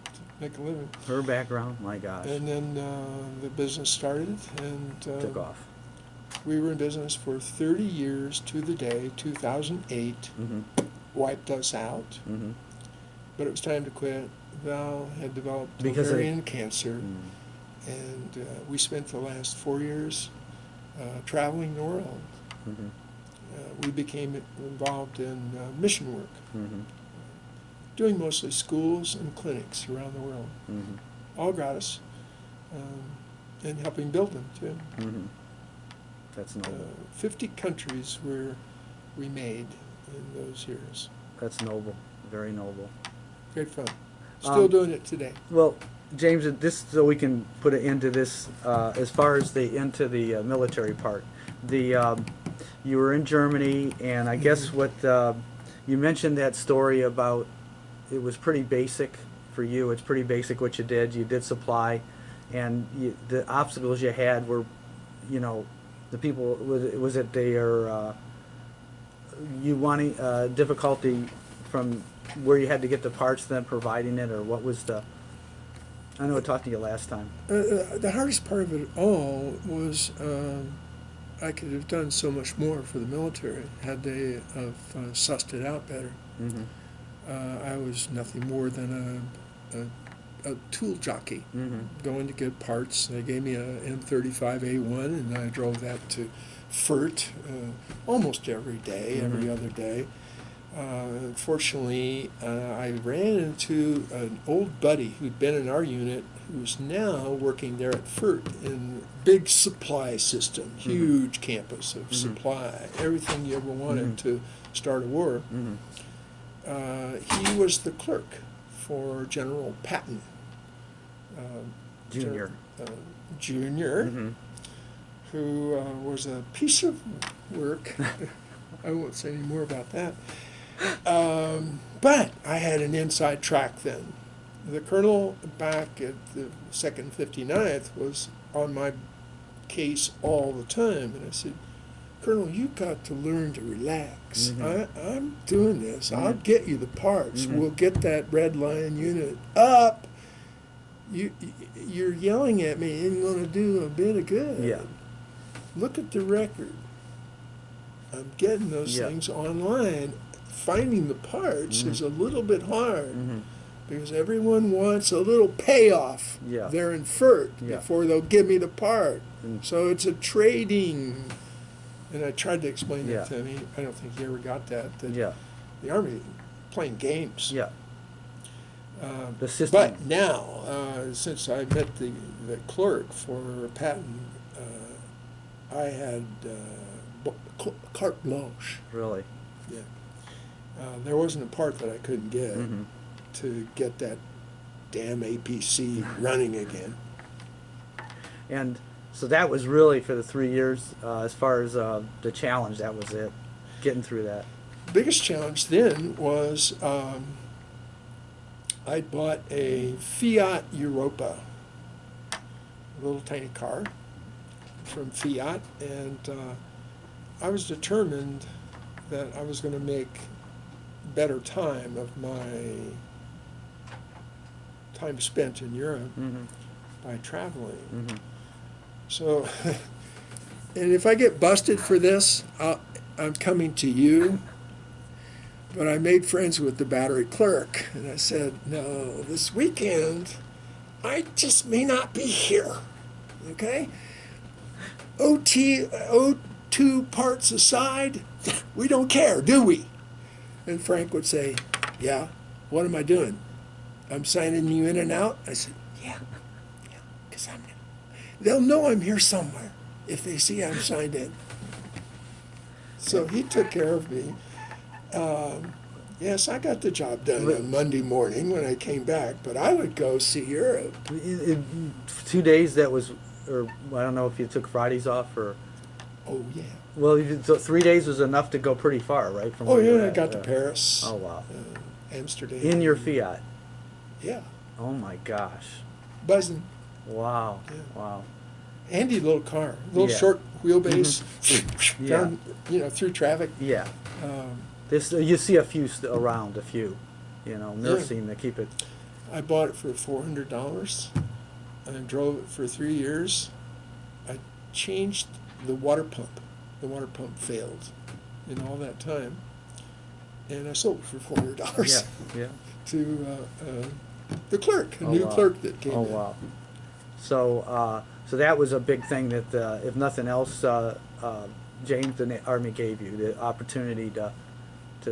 to make a living. Her background, my gosh. And then the business started, and Took off. we were in business for 30 years to the day. 2008 wiped us out, but it was time to quit. Val had developed ovarian cancer, and we spent the last 4 years traveling the world. We became involved in mission work, doing mostly schools and clinics around the world, all gratis, and helping build them too. That's noble. 50 countries where we made in those years. That's noble. Very noble. Great fun. Still doing it today. Well, James, this so we can put an end to this. As far as the into the military part, you were in Germany, and I guess what you mentioned that story about it was pretty basic for you. It's pretty basic what you did. You did supply, and the obstacles you had were, the people was it their you wanting difficulty from where you had to get the parts, then providing it, or what was the? I know I talked to you last time. The hardest part of it all was I could have done so much more for the military had they have sussed it out better. I was nothing more than a tool jockey going to get parts. They gave me a M35A1, and I drove that to Furt almost every day, every other day. Fortunately, I ran into an old buddy who'd been in our unit, who's now working there at Furt in big supply system, huge campus of supply, everything you ever wanted to start a war. He was the clerk for General Patton, Junior, who was a piece of work. I won't say any more about that. But I had an inside track then. The colonel back at the 2nd 59th was on my case all the time, and I said, "Colonel, you've got to learn to relax. I'm doing this. I'll get you the parts. We'll get that Red Lion unit up. you're yelling at me ain't going to do a bit of good. Yeah. Look at the record. I'm getting those Yeah. things online. Finding the parts is a little bit hard because everyone wants a little payoff. Yeah. They're inferred Yeah. before they'll give me the part. Mm. So it's a trading. And I tried to explain Yeah. that to him. I don't think he ever got that. That Yeah. the Army playing games. Yeah. Um, The system. But now, since I met the clerk for patent, I had carte blanche. Really. Yeah. There wasn't a part that I couldn't get Mm-hmm. to get that damn APC running again. And so that was really for the 3 years, as far as the challenge, that was it, getting through that. Biggest challenge then was I bought a Fiat Europa, a little tiny car from Fiat, and I was determined that I was going to make better time of my time spent in Europe Mm-hmm. by traveling. Mm-hmm. So, and if I get busted for this, I'm coming to you. But I made friends with the battery clerk, and I said, no, this weekend, I just may not be here, okay? O2 parts aside, we don't care, do we? And Frank would say, yeah, what am I doing? I'm signing you in and out? I said, yeah, because they'll know I'm here somewhere if they see I'm signed in. So he took care of me. Yes, I got the job done on Monday morning when I came back, but I would go see Europe. 2 days, that was, or I don't know if you took Fridays off or. Oh, yeah. Well, so 3 days was enough to go pretty far, right? From Oh, where you were yeah, I at, got to Paris. Oh, wow. Amsterdam. In your Fiat. Yeah. Oh my gosh. Buzzing. Wow. Yeah. Wow. Handy little car. Little Yeah. short wheelbase. Yeah. Down, through traffic. Yeah. Um, This you see a few around, a few, nursing to keep it. I bought it for $400 and drove it for 3 years. I changed the water pump. The water pump failed in all that time. And I sold it for $400 Yeah. to the clerk, a Oh, new wow. clerk that came Oh in. wow. So that was a big thing that if nothing else, James, the Army gave you the opportunity to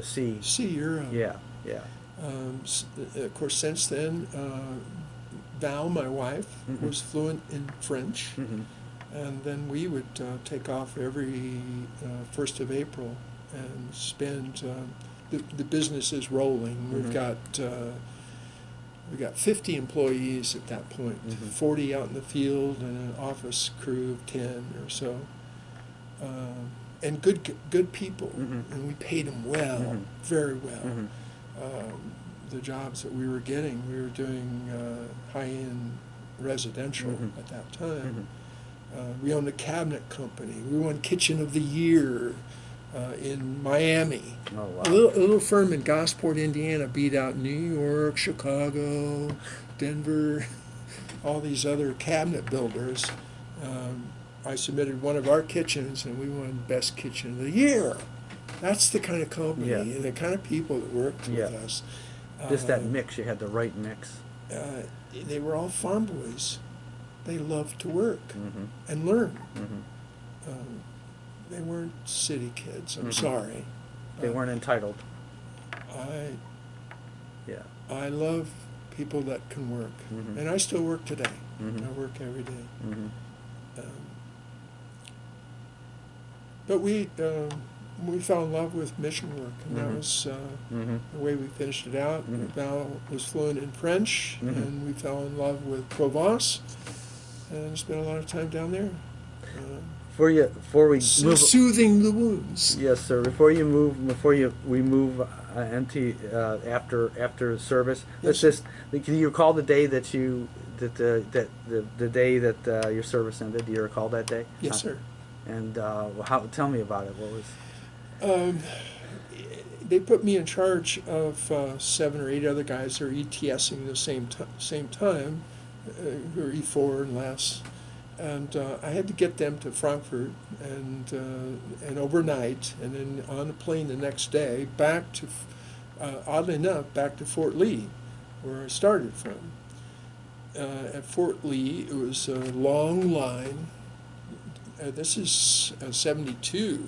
see. See, Europe. Yeah. Yeah. Of course, since then, Val, my wife, Mhm. was fluent in French. Mm-hmm. And then we would take off every 1st of April and spend, the business is rolling. Mhm. We've got 50 employees at that point, Mhm. 40 out in the field and an office crew of 10 or so. And good people, Mhm. and we paid them well, Mhm. very well. Mm-hmm. The jobs that we were getting, we were doing high-end residential Mhm. at that time. Mm-hmm. We owned a cabinet company. We won Kitchen of the Year in Miami. Oh wow. A little firm in Gosport, Indiana, beat out New York, Chicago, Denver, all these other cabinet builders. I submitted one of our kitchens, and we won Best Kitchen of the Year. That's the kind of company Yeah. and the kind of people that worked Yeah. with us. Just that mix. You had the right mix. They were all farm boys. They loved to work Mm-hmm. and learn. Mm-hmm. They weren't city kids. I'm Mhm. sorry. They weren't entitled. Yeah. I love people that can work, Mhm. and I still work today. Mhm. I work every day. Mm-hmm. But we fell in love with mission work, and that Mhm. was Mm-hmm. the way we finished it out. Mhm. Val was fluent in French, Mhm. and we fell in love with Provence, and spent a lot of time down there. Before we move. Soothing the wounds. Yes, sir. We move after service. Let's Yes. just. Can you recall the day that the day that your service ended? Do you recall that day? Yes, sir. And tell me about it. What was? They put me in charge of 7 or 8 other guys that are ETSing the same time, who are E4 and less. And I had to get them to Frankfurt and overnight, and then on a plane the next day back to, oddly enough, back to Fort Lee, where I started from. At Fort Lee, it was a long line. This is 72.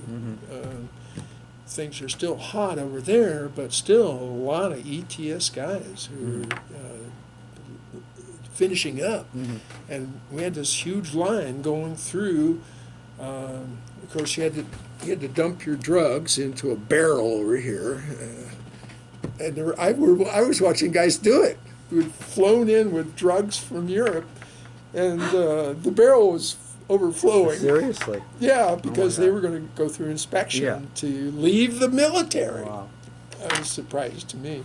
Things are still hot over there, but still a lot of ETS guys who are finishing up. And we had this huge line going through. Of course, you had to dump your drugs into a barrel over here. And I was watching guys do it, who had flown in with drugs from Europe, and the barrel was overflowing. Seriously? Yeah, because God. they were going to go through inspection to leave the military. Wow. That was a surprise to me.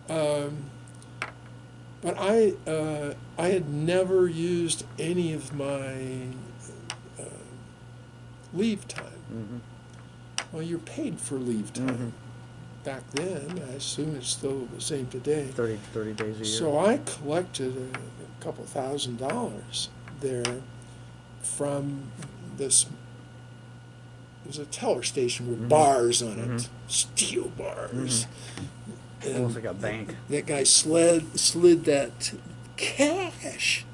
But I had never used any of my leave time. Well, you're paid for leave time. Back then, I assume it's still the same today. 30 days a year. So I collected a couple $1,000s there from this. There's a teller station with bars on it, steel bars. Almost like a bank. That guy slid that cash,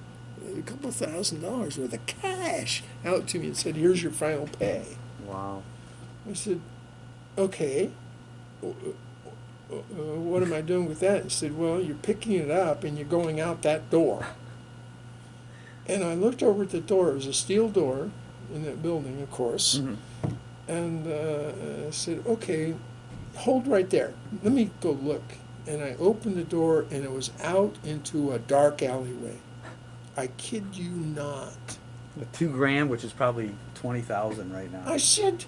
a couple $1,000s worth of cash, out to me and said, "Here's your final pay." Wow. I said, "Okay. What am I doing with that?" He said, "Well, you're picking it up and you're going out that door." And I looked over at the door. It was a steel door in that building, of course. And I said, "Okay, hold right there. Let me go look." And I opened the door, and it was out into a dark alleyway. I kid you not. With $2,000, which is probably 20,000 right now. I said,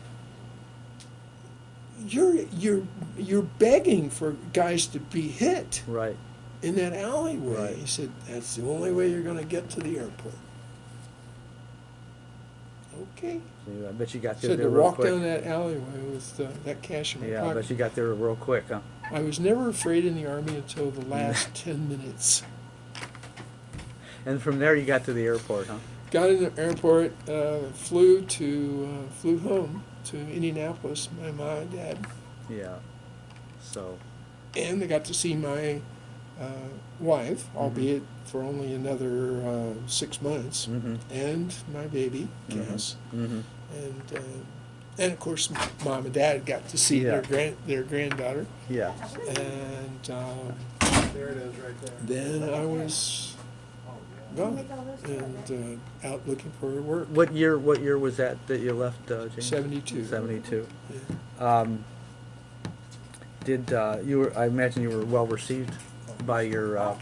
You're begging for guys to be hit Right. in that alleyway." Right. He said, "That's the only way you're going to get to the airport." Okay. So I bet you got So there to real walk quick. down that alleyway with that cash in my Yeah, I pocket. bet you got there real quick, huh? I was never afraid in the Army until the last 10 minutes. And from there you got to the airport, huh? Got in the airport, flew home to Indianapolis, my mom and dad, Yeah. So, and I got to see my wife, albeit for only another 6 months, and my baby, Cass, and of course, Mom and Dad got to see Yeah. their granddaughter, yeah. and There it is, right there. then I was gone and out looking for work. What year was that you left, James? 72. 72. Yeah. Did I imagine you were well received by your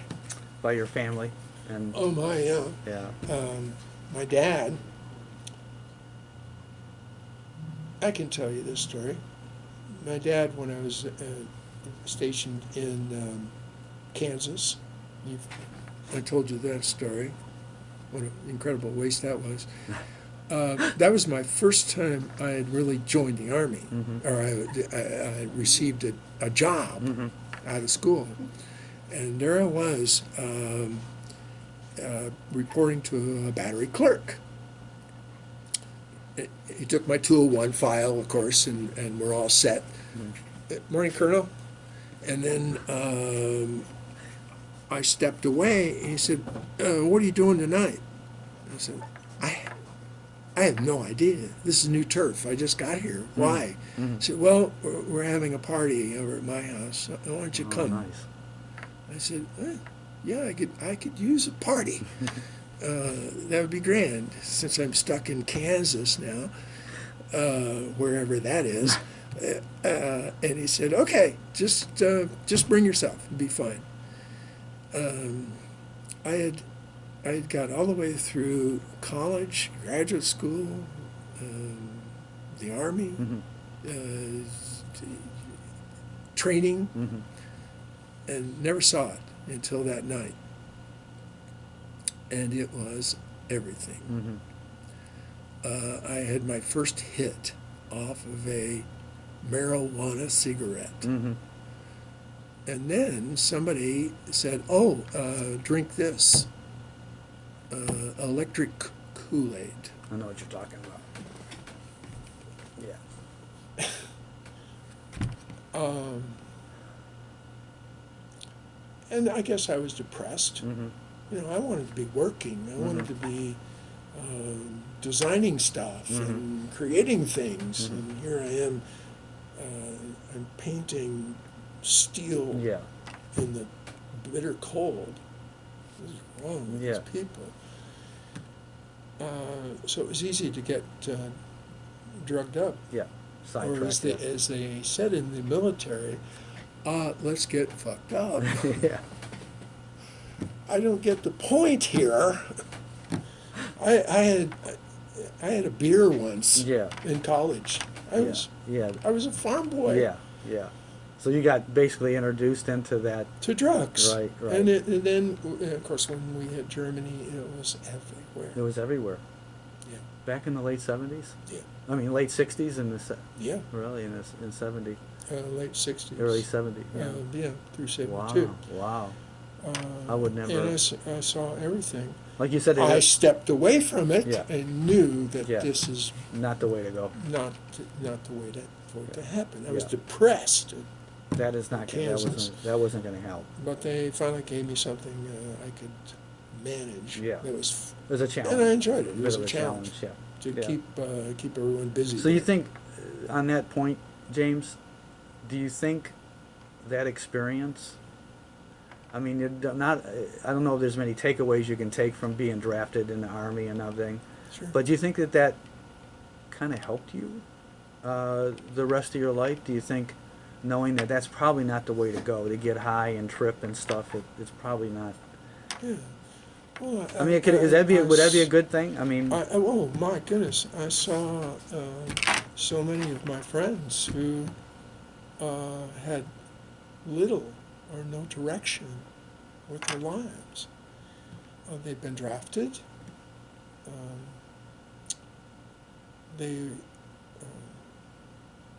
family and Oh my, yeah. yeah. My dad, I can tell you this story. My dad, when I was stationed in Kansas, I told you that story. What an incredible waste that was. That was my first time I had really joined the Army, or I received a job out of school. And there I was, reporting to a battery clerk. He took my 201 file, of course, and we're all set. Morning, Colonel. And then I stepped away, and he said, "What are you doing tonight?" I said, I have no idea. This is new turf. I just got here. Why? He said, "Well, we're having a party over at my house. Why don't you come?" Nice. I said, "Yeah, I could use a party. That would be grand, since I'm stuck in Kansas now, wherever that is." And he said, "Okay, just bring yourself. It'll be fine." I had got all the way through college, graduate school, the Army, training, and never saw it until that night. And it was everything. I had my first hit off of a marijuana cigarette. And then somebody said, "Oh, drink this." electric Kool-Aid. I know what you're talking about. Yeah. And I guess I was depressed. Mm-hmm. You know, I wanted to be working. I wanted to be designing stuff and creating things. And here I am, I'm painting steel Yeah. in the bitter cold. What is wrong with these people? So it was easy to get drugged up. Yeah. Or as they said in the military, let's get fucked up. Yeah. I don't get the point here. I had a beer once in college. I was a farm boy. Yeah, yeah. So you got basically introduced into that. To drugs. Right. And then, of course, when we hit Germany, it was everywhere. It was everywhere. Yeah. Back in the late 70s? Yeah. I mean, late 60s and Yeah. really in 70. Late 60s. Early 70. Yeah, through 72. Wow. I would never. And I saw everything. Like you said, I stepped away from it and knew that this is not the way to go. Not the way for it to happen. I was depressed. That is not. That wasn't going to help. But they finally gave me something I could manage. Yeah. It was And I enjoyed it. It was a challenge. Yeah. To keep everyone busy. So you think, on that point, James, do you think that experience? I mean, I don't know if there's many takeaways you can take from being drafted in the Army and everything. Sure. But do you think that kind of helped you the rest of your life? Do you think, knowing that that's probably not the way to go, to get high and trip and stuff, it's probably not. Yeah. Well, I mean, would that be a good thing? I mean. Oh my goodness! I saw so many of my friends who had little or no direction with their lives. They'd been drafted. They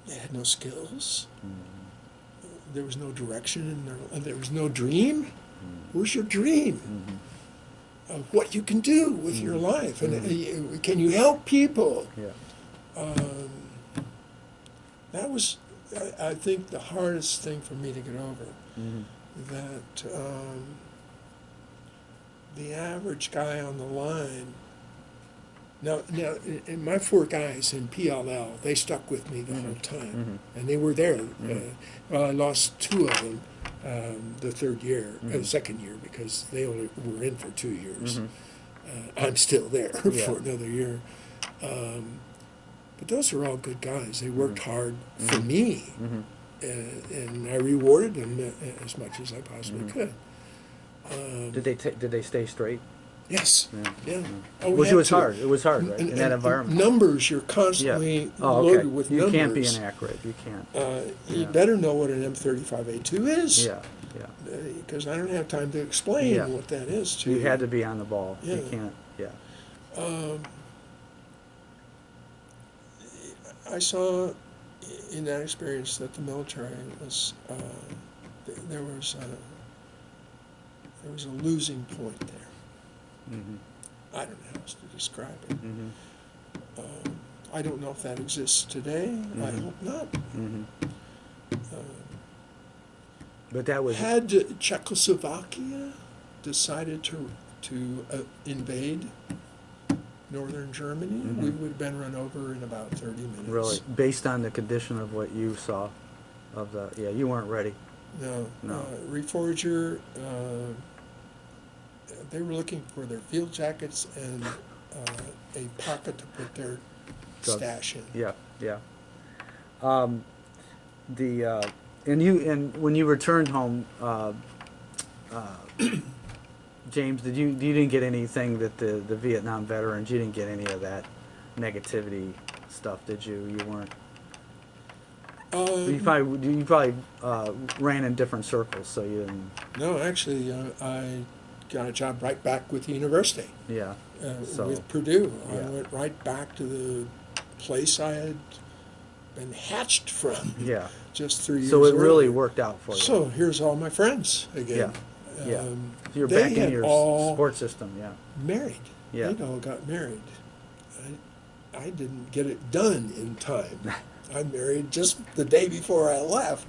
had no skills. There was no direction in there was no dream. Where's your dream? Of what you can do with your life, and can you help people? Yeah. That was, I think, the hardest thing for me to get over. That the average guy on the line. Now, and my 4 guys in PLL, they stuck with me the whole time, and they were there. Well, I lost 2 of them the third year, the second year, because they only were in for 2 years. I'm still there for another year. But those are all good guys. They worked hard for me, and I rewarded them as much as I possibly could. Did they stay straight? Yes. Yeah. Oh, which was hard. It was hard, right? In that environment. Numbers, you're constantly loaded with numbers. You can't be inaccurate. You can't. You better know what an M35A2 is. Yeah. Because I don't have time to explain what that is to you. You had to be on the ball. Yeah. You can't. Yeah. I saw in that experience that the military was there was a losing point there. I don't know how else to describe it. I don't know if that exists today. I hope not. But that was had Czechoslovakia decided to invade northern Germany, we would have been run over in about 30 minutes. Really, based on the condition of what you saw, you weren't ready. No. Reforger. They were looking for their field jackets and a pocket to put their stash in. Yeah. And when you returned home, James, you didn't get anything that the Vietnam veterans, you didn't get any of that negativity stuff, did you? You weren't. You probably ran in different circles, so you didn't. No, actually, I got a job right back with the university. Yeah. With Purdue. I went right back to the place I had been hatched from. Yeah. Just 3 years So it really earlier. worked out for you. So here's all my friends again. Yeah. So you're they back in had your all support system, yeah. married. Yeah. They'd all got married. I didn't get it done in time. I married just the day before I left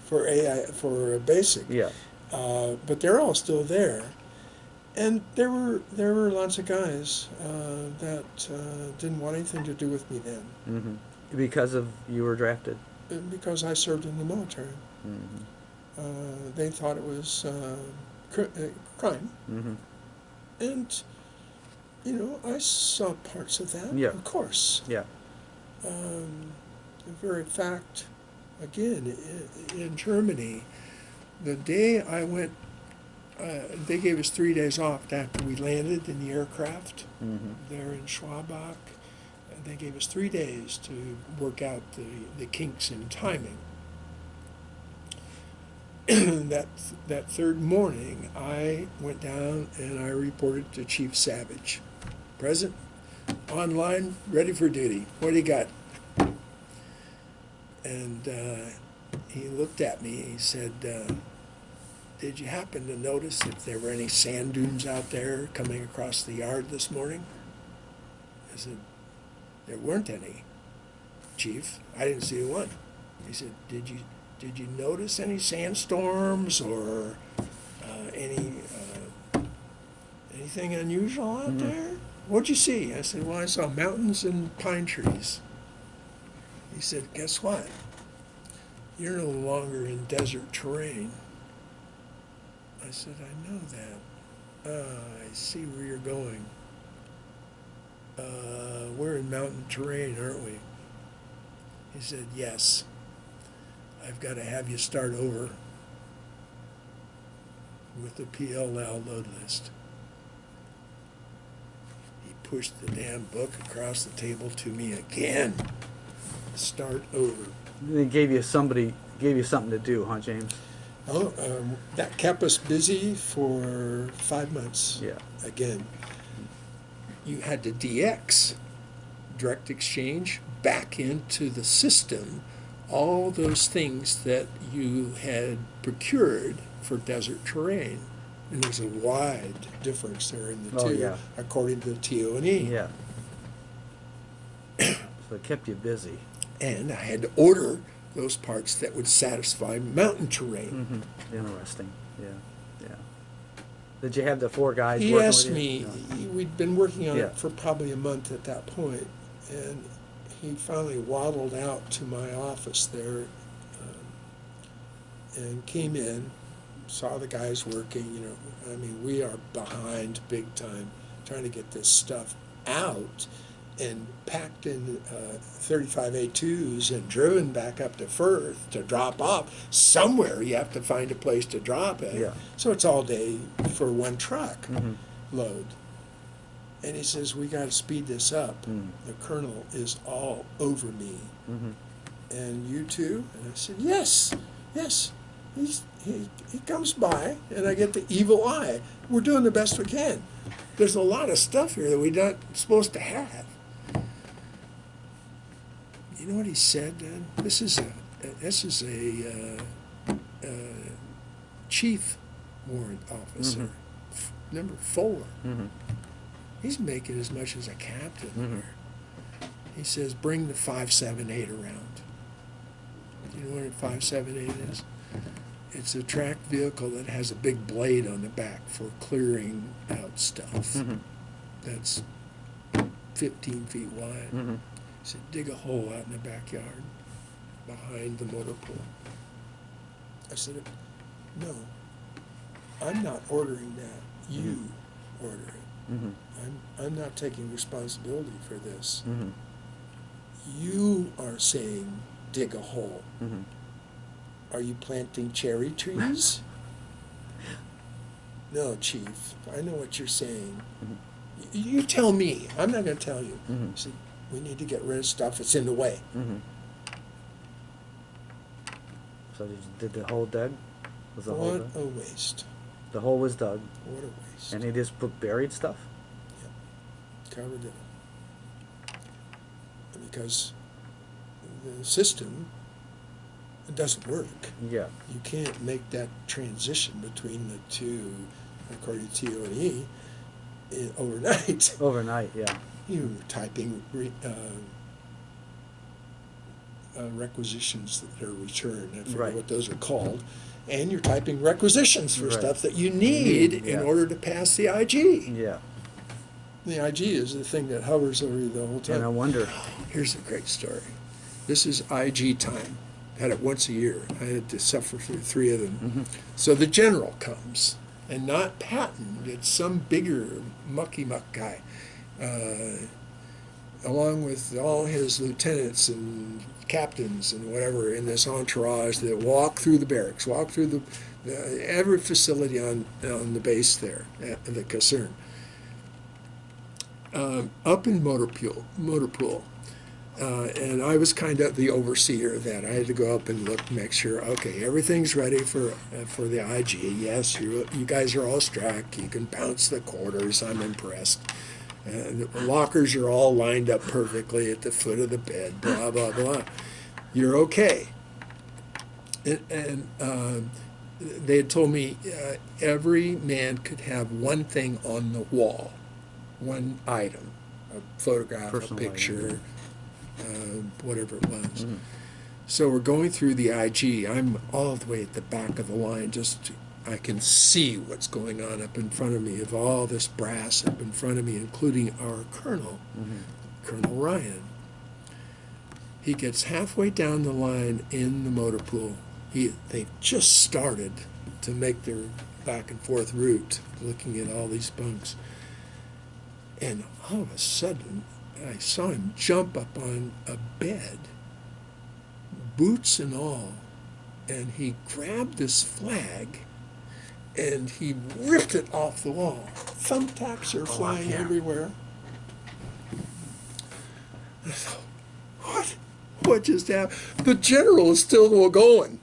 for for basic. Yeah. But they're all still there, and there were lots of guys that didn't want anything to do with me then, Because of you were drafted. because I served in the military. They thought it was crime, and I saw parts of that. Yeah. Of course. Yeah. The very fact, again, in Germany, the day I went, they gave us 3 days off after we landed in the aircraft there in Schwabach. They gave us 3 days to work out the kinks in timing. that third morning, I went down and I reported to Chief Savage. Present, online, ready for duty. What do you got? And he looked at me. He said, did you happen to notice if there were any sand dunes out there coming across the yard this morning? I said, there weren't any, Chief. I didn't see one. He said, did you notice any sandstorms or anything unusual out there? What'd you see? I said, well, I saw mountains and pine trees. He said, guess what? You're no longer in desert terrain. I said, I know that. I see where you're going. We're in mountain terrain, aren't we? He said, yes. I've got to have you start over with the PLL load list. He pushed the damn book across the table to me again. Start over. They gave you something to do, huh, James? Oh, that kept us busy for 5 months. Yeah. Again, you had to DX, direct exchange, back into the system, all those things that you had procured for desert terrain. And there's a wide difference there in the two, yeah. according to the TO&E. Yeah. So it kept you busy. And I had to order those parts that would satisfy mountain terrain. Interesting. Yeah. Yeah. Did you have the 4 guys He working asked with me, you? we'd been working on Yeah. it for probably a month at that point, and he finally waddled out to my office there and came in, saw the guys working. I mean, we are behind big time trying to get this stuff out and packed in 35A2s and driven back up to Firth to drop off. Somewhere you have to find a place to drop it. Yeah. So it's all day for one truck load. And he says, we got to speed this up. The colonel is all over me. And you too? And I said, yes, yes. He comes by, and I get the evil eye. We're doing the best we can. There's a lot of stuff here that we're not supposed to have. You know what he said? This is a chief warrant officer, number 4. He's making as much as a captain here. He says, bring the 578 around. Do you know what a 578 is? It's a tracked vehicle that has a big blade on the back for clearing out stuff. That's 15 feet wide. He said, dig a hole out in the backyard behind the motor pool. I said, no, I'm not ordering that. You order it. I'm not taking responsibility for this. You are saying dig a hole. Are you planting cherry trees? No, Chief, I know what you're saying. You tell me. I'm not going to tell you. See, we need to get rid of stuff that's in the way. So did the hole dug? Was the hole What dug? a waste. The hole was dug, What a waste. and he just put buried stuff? Covered it. Because the system it doesn't work. Yeah. You can't make that transition between the two, according to TOE, overnight. Overnight, yeah. You're typing requisitions that are returned. I forget Right. what those are called. And you're typing requisitions for Right. stuff that you need in Yeah. order to pass the IG. Yeah. The IG is the thing that hovers over you the whole time. And I wonder. Here's a great story. This is IG time. Had it once a year. I had to suffer through 3 of them. Mm-hmm. So the general comes, and not Patton. It's some bigger mucky-muck guy, along with all his lieutenants and captains and whatever in this entourage that walk through the barracks, walk through every facility on the base there, at the caserne. Up in motor pool. And I was kind of the overseer of that. I had to go up and look, make sure, okay, everything's ready for the IG. Yes, you guys are all strapped. You can bounce the quarters. I'm impressed. The lockers are all lined up perfectly at the foot of the bed, blah, blah, blah. You're okay. And they had told me every man could have one thing on the wall, one item, a photograph, Personal a picture, whatever it was. Mm-hmm. So we're going through the IG. I'm all the way at the back of the line. I can see what's going on up in front of me, of all this brass up in front of me, including our colonel, Colonel Ryan. He gets halfway down the line in the motor pool. They've just started to make their back and forth route, looking at all these bunks. And all of a sudden, I saw him jump up on a bed, boots and all, and he grabbed this flag and he ripped it off the wall. Thumbtacks are flying everywhere. I thought, what? What just happened? The general is still going.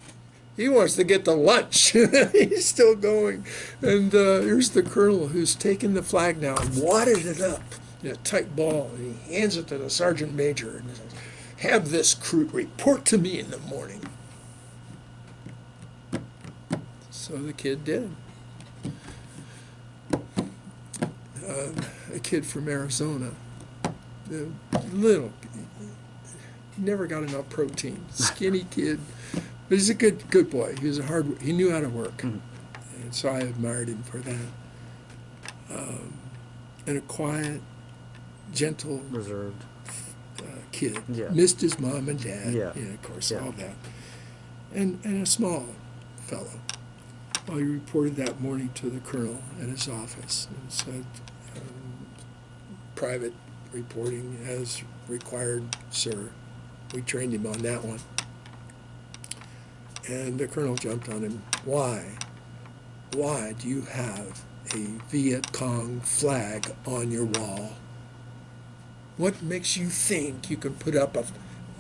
He wants to get to lunch. He's still going. And here's the colonel who's taken the flag now and wadded it up in a tight ball. And he hands it to the sergeant major and says, have this crew report to me in the morning. So the kid did. A kid from Arizona, never got enough protein, skinny kid, but he's a good boy. He was he knew how to work, and so I admired him for that. And a quiet, gentle, Reserved. Kid, Yeah. missed his mom and dad, Yeah. of course, Yeah. all that, and a small fellow. Well, he reported that morning to the colonel at his office and said, private reporting as required, sir. We trained him on that one. And the colonel jumped on him. Why? Why do you have a Viet Cong flag on your wall? What makes you think you can put up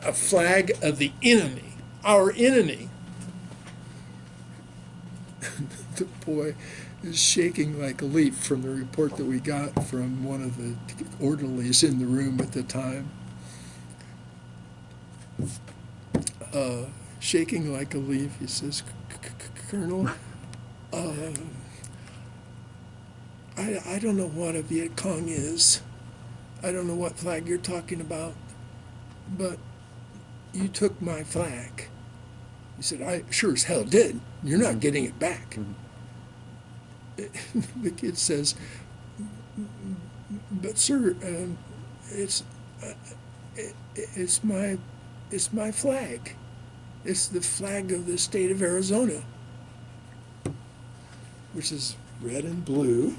a flag of the enemy, our enemy? The boy is shaking like a leaf from the report that we got from one of the orderlies in the room at the time. Shaking like a leaf, he says, Colonel, I don't know what a Viet Cong is. I don't know what flag you're talking about, but you took my flag. He said, I sure as hell did. You're not getting it back. The kid says, but sir, it's my flag. It's the flag of the state of Arizona, which is red and blue.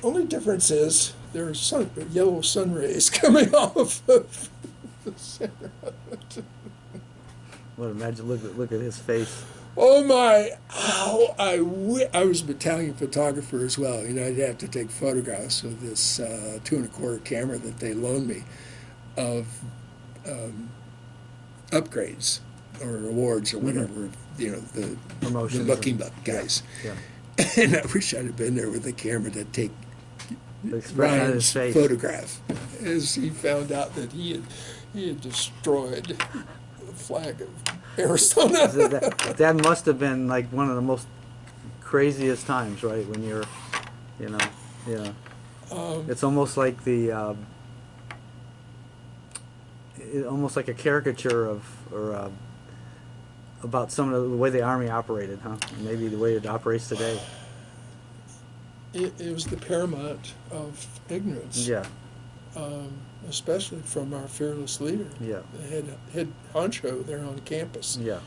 Only difference is there are yellow sun rays coming off of the center of it. Well, imagine, look at his face. Oh my, how I was a battalion photographer as well. I'd have to take photographs with this 2¼ camera that they loaned me of upgrades or awards or whatever, the Promotions. Mucky Muck guys. Yeah. And I wish I'd have been there with the camera to take The expression on Ryan's his face. photograph as he found out that he had destroyed the flag of Arizona. That must have been like one of the most craziest times, right? When you're, you know, yeah. It's almost like almost like a caricature of, or about some of the way the Army operated, huh? Maybe the way it operates today. It was the paramount of ignorance. Yeah, Especially from our fearless leader, yeah, the head honcho there on campus. yeah.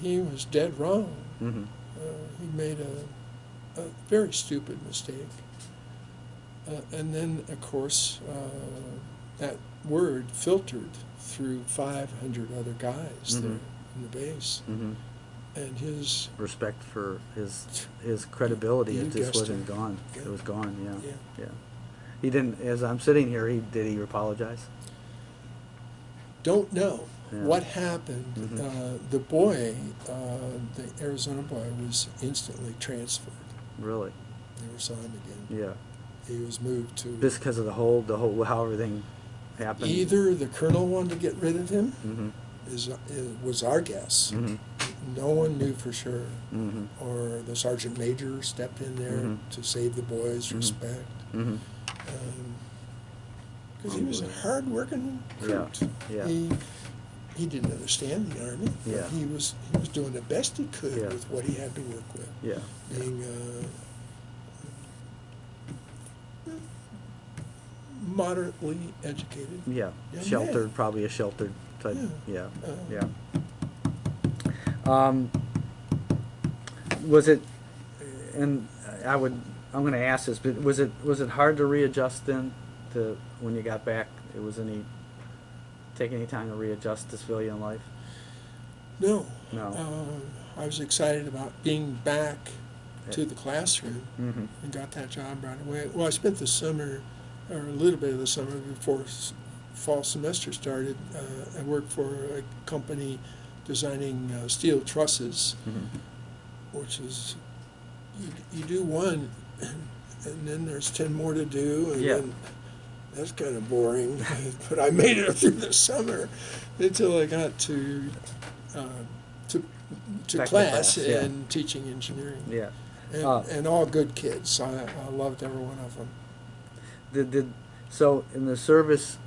He was dead wrong. Mm-hmm. He made a very stupid mistake. And then, of course, that word filtered through 500 other guys Mm-hmm. there in the base. Mm-hmm. And his Respect for his credibility, You it just guessed wasn't it. gone. Yeah. It was gone. Yeah, Yeah. yeah. He didn't. As I'm sitting here, did he apologize? don't know Yeah. what happened. Mhm. The boy, the Arizona boy, was instantly transferred. Really? Never saw him again. Yeah. He was moved to Just because of the whole how everything happened. either the colonel wanted to get rid of him, Mm-hmm. was our guess. Mm-hmm. No one knew for sure. Mm-hmm. Or the sergeant major stepped in there Mhm. to save the boys' Mhm. respect. Mm-hmm. Because he was a hard-working recruit. Yeah. He didn't understand the Army. But Yeah. he was doing the best he could Yeah. with what he had to work with. Yeah. Being moderately educated. Yeah. Young Sheltered, man. probably a sheltered type. Yeah. Yeah. Yeah. Was it? And I'm going to ask this, but was it hard to readjust then, to when you got back? It was take any time to readjust to civilian life? No. No. I was excited about being back to the classroom Mm-hmm. and got that job right away. Well, I spent the summer, or a little bit of the summer before fall semester started. I worked for a company designing steel trusses, Mm-hmm. which is, you do one, and then there's 10 more to do, and Yeah. then that's kind of boring. But I made it through the summer until I got to Back to class class, yeah. and teaching engineering. Yeah. And all good kids. I loved every one of them. So in the service,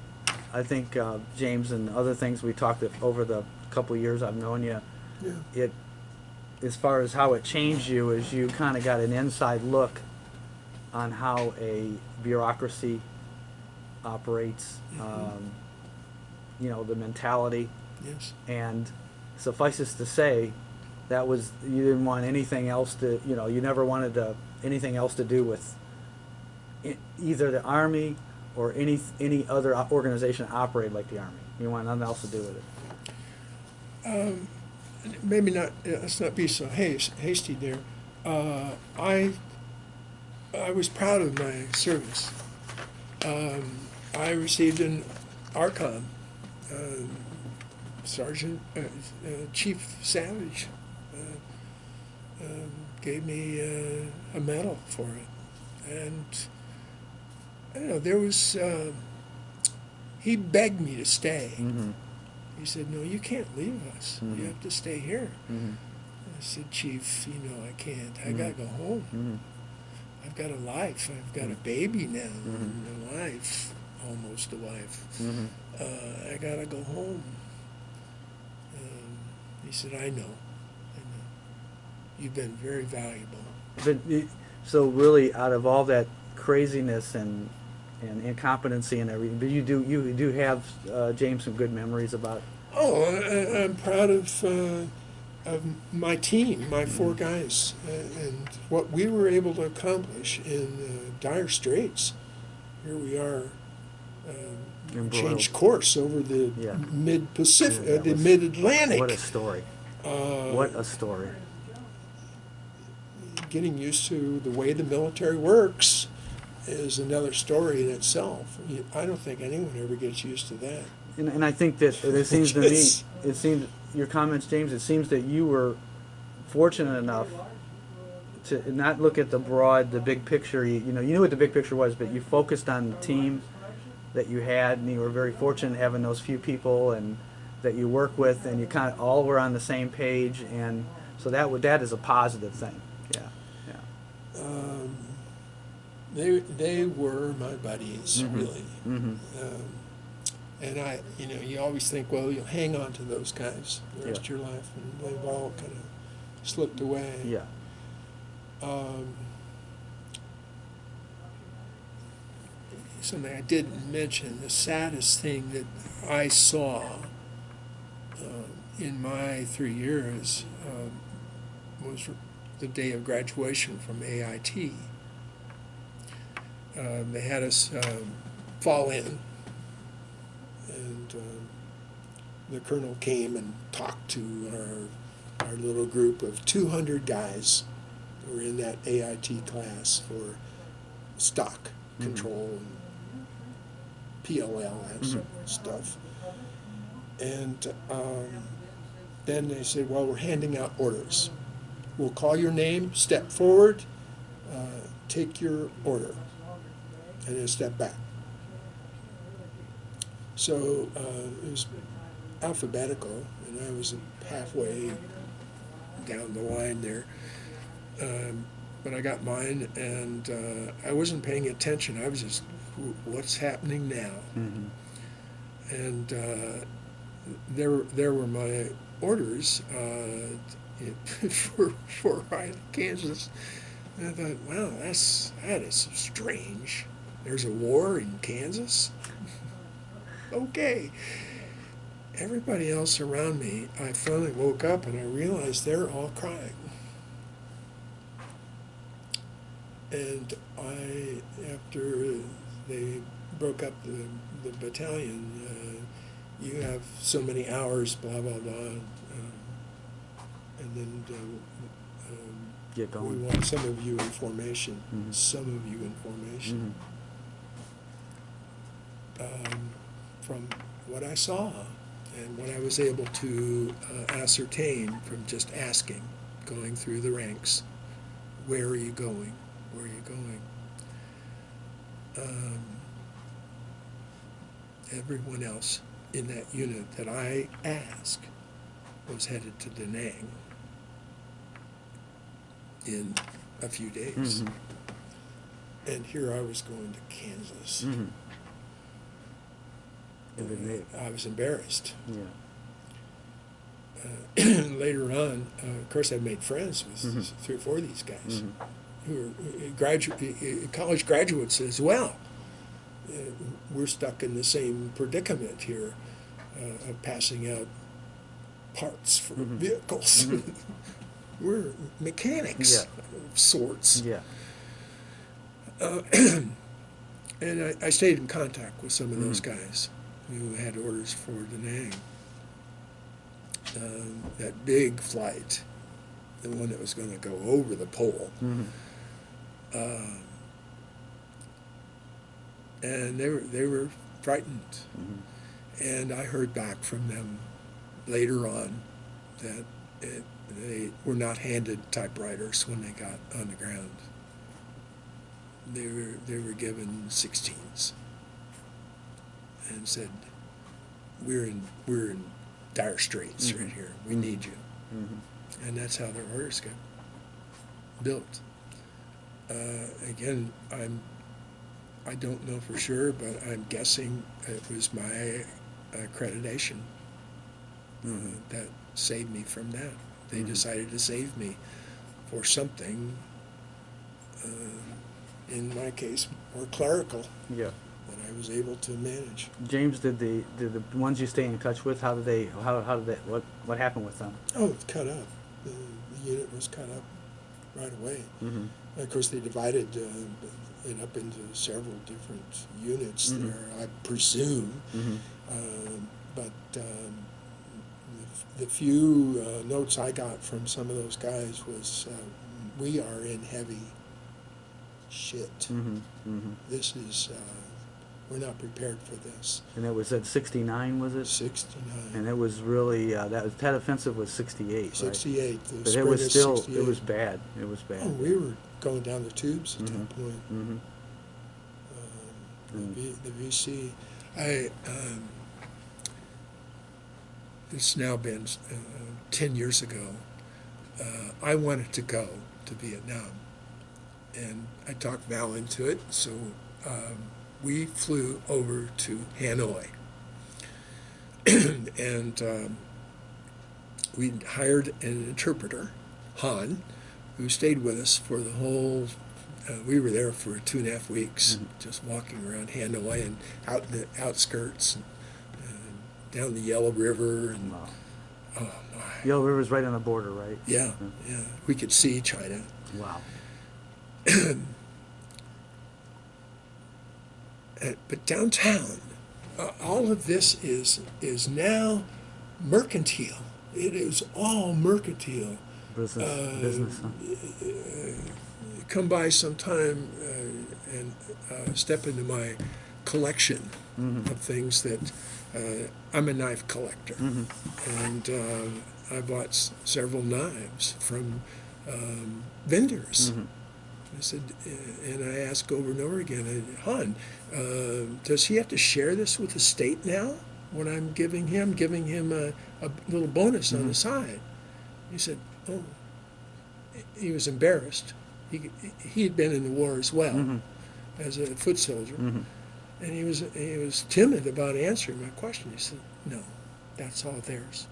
I think James and other things we talked over the couple of years I've known you, Yeah. as far as how it changed you, is you kind of got an inside look on how a bureaucracy operates, the mentality, Yes. and suffices to say, you didn't want anything else you never wanted anything else to do with either the Army or any other organization that operated like the Army. You want nothing else to do with it. Maybe not. Let's not be so hasty there. I was proud of my service. I received an ARCOM, Sergeant Chief Savage gave me a medal for it, and I don't know. There was he begged me to stay. Mm-hmm. He said, "No, you can't leave us. Mhm. You have to stay here." Mm-hmm. I said, "Chief, I can't. I Mhm. gotta go home. Mm-hmm. I've got a life. I've got a baby now, Mhm. and a wife, almost a wife. Mm-hmm. I gotta go home." He said, "I know. You've been very valuable." But so really, out of all that craziness and incompetency and everything, but you do have James some good memories about. Oh, I'm proud of my team, my four guys, and what we were able to accomplish in dire straits. Here we are, Embroiled. changed course over the Yeah. mid-Pacific, Yeah, that the was- mid-Atlantic. What a story! What a story! Getting used to the way the military works is another story in itself. I don't think anyone ever gets used to that. And I think that it seems to me, Yes. it seems your comments, James. It seems that you were fortunate enough to not look at the big picture. You knew what the big picture was, but you focused on the team that you had, and you were very fortunate having those few people and that you work with, and you kind of all were on the same page, and so that is a positive thing. Yeah, yeah. They were my buddies, really. And you always think, well, you'll hang on to those guys the rest of your life, and they've all kind of slipped away. Yeah. Something I didn't mention, the saddest thing that I saw in my 3 years was the day of graduation from AIT. They had us fall in, and the colonel came and talked to our little group of 200 guys who were in that AIT class for stock control and PLL, that sort of stuff. And then they said, well, we're handing out orders. We'll call your name, step forward, take your order, and then step back. So it was alphabetical, and I was halfway down the line there. But I got mine, and I wasn't paying attention. I was just, what's happening now? And there were my orders for Kansas. And I thought, wow, that is strange. There's a war in Kansas? Okay. Everybody else around me, I finally woke up and I realized they're all crying. And after they broke up the battalion, you have so many hours, blah, blah, blah, and then Get we going. want some of you in formation, some of you in formation. From what I saw and what I was able to ascertain from just asking, going through the ranks, where are you going? Where are you going? Everyone else in that unit that I asked was headed to Da Nang in a few days. And here I was going to Kansas. I was embarrassed. Yeah. Later on, of course, I made friends with 3 or 4 of these guys who are college graduates as well. We're stuck in the same predicament here of passing out parts for vehicles. We're mechanics of sorts. Yeah. And I stayed in contact with some of those guys who had orders for Da Nang. That big flight, the one that was going to go over the pole. And they were frightened. And I heard back from them later on that they were not handed typewriters when they got on the ground. They were given 16s and said, we're in dire straits right here. We need you. And that's how their orders got built. Again, I don't know for sure, but I'm guessing it was my accreditation that saved me from that. They decided to save me for something, in my case, more clerical. Yeah. That I was able to manage. James, did the ones you stay in touch with, what happened with them? Oh, it's cut up. The unit was cut up right away. Of course, they divided it up into several different units there, I presume. But the few notes I got from some of those guys was, we are in heavy shit. This is, we're not prepared for this. And it was at 69, was it? 69. And it was really, that offensive was 68, 68. right? But it was still, 68. it was bad. It was bad. Oh, we were going down the tubes at that point. The VC. it's now been 10 years ago, I wanted to go to Vietnam. And I talked Val into it, so we flew over to Hanoi. And we hired an interpreter, Han, who stayed with us for the whole, we were there for 2.5 weeks, just walking around Hanoi and out in the outskirts, and down the Yellow River. And, Wow. oh my. Yellow River's right on the border, right? Yeah, yeah. We could see China. Wow. But downtown, all of this is now mercantile. It is all mercantile. Business, huh? Come by sometime and step into my collection of things that I'm a knife collector, and I bought several knives from vendors. I said, and I asked over and over again, Han, does he have to share this with the state now? What I'm giving him a little bonus on the side. He said, oh, he was embarrassed. He had been in the war as well as a foot soldier, and he was timid about answering my question. He said, no, that's all theirs.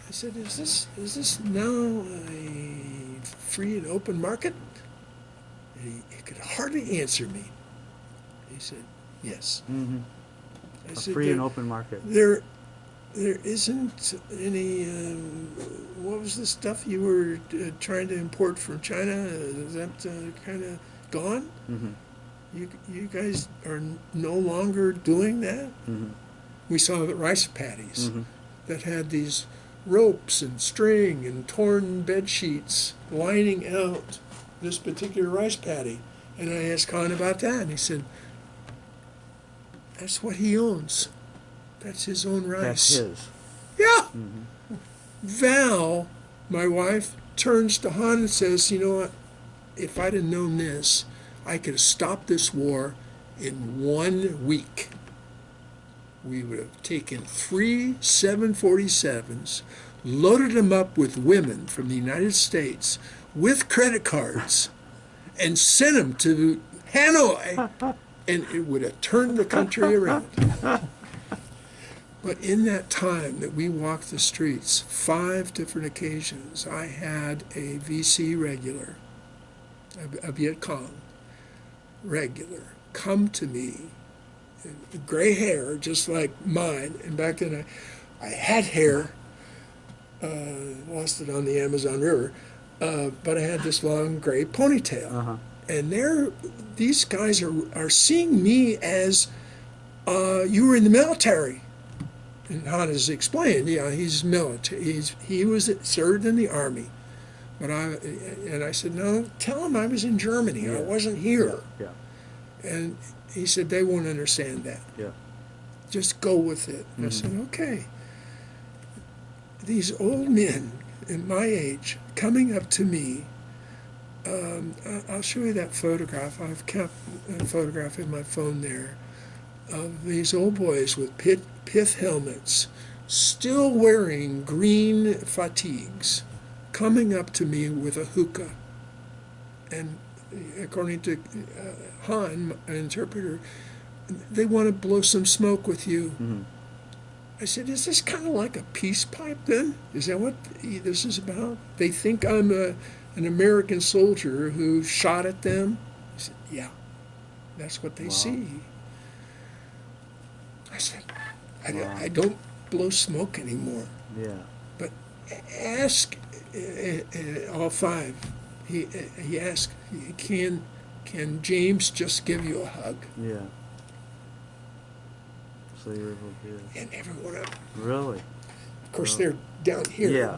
I said, is this now a free and open market? And he could hardly answer me. He said, yes. I said, Free and open market. There isn't any, what was the stuff you were trying to import from China? Is that kind of gone? You guys are no longer doing that? We saw the rice paddies that had these ropes and string and torn bed sheets lining out this particular rice paddy. And I asked Khan about that, and he said, that's what he owns. That's his own rice. That's his. Yeah. Val, my wife, turns to Han and says, you know what, if I'd have known this, I could have stopped this war in 1 week. We would have taken 3 747s, loaded them up with women from the United States with credit cards, and sent them to Hanoi, and it would have turned the country around. But in that time that we walked the streets, 5 different occasions, I had a VC regular, a Viet Cong regular, come to me, gray hair, just like mine. And back then I had hair, lost it on the Amazon River, but I had this long gray ponytail. And these guys are seeing me as, you were in the military. And Han has explained, yeah, he's military. He was served in the army. But I said, no, tell him I was in Germany. I wasn't here. Yeah. And he said, they won't understand that. Yeah. Just go with it. I said, okay. These old men in my age coming up to me, I'll show you that photograph. I've kept a photograph in my phone there of these old boys with pith helmets, still wearing green fatigues, coming up to me with a hookah. And according to Han, an interpreter, they want to blow some smoke with you. I said, is this kind of like a peace pipe then? Is that what this is about? They think I'm an American soldier who shot at them? I said, yeah, that's what they see. I said, I don't blow smoke anymore. Yeah. But ask all 5. He asked, can James just give you a hug? Yeah. So you were able to do it. And everyone up. Really? Of course, they're down here. Yeah.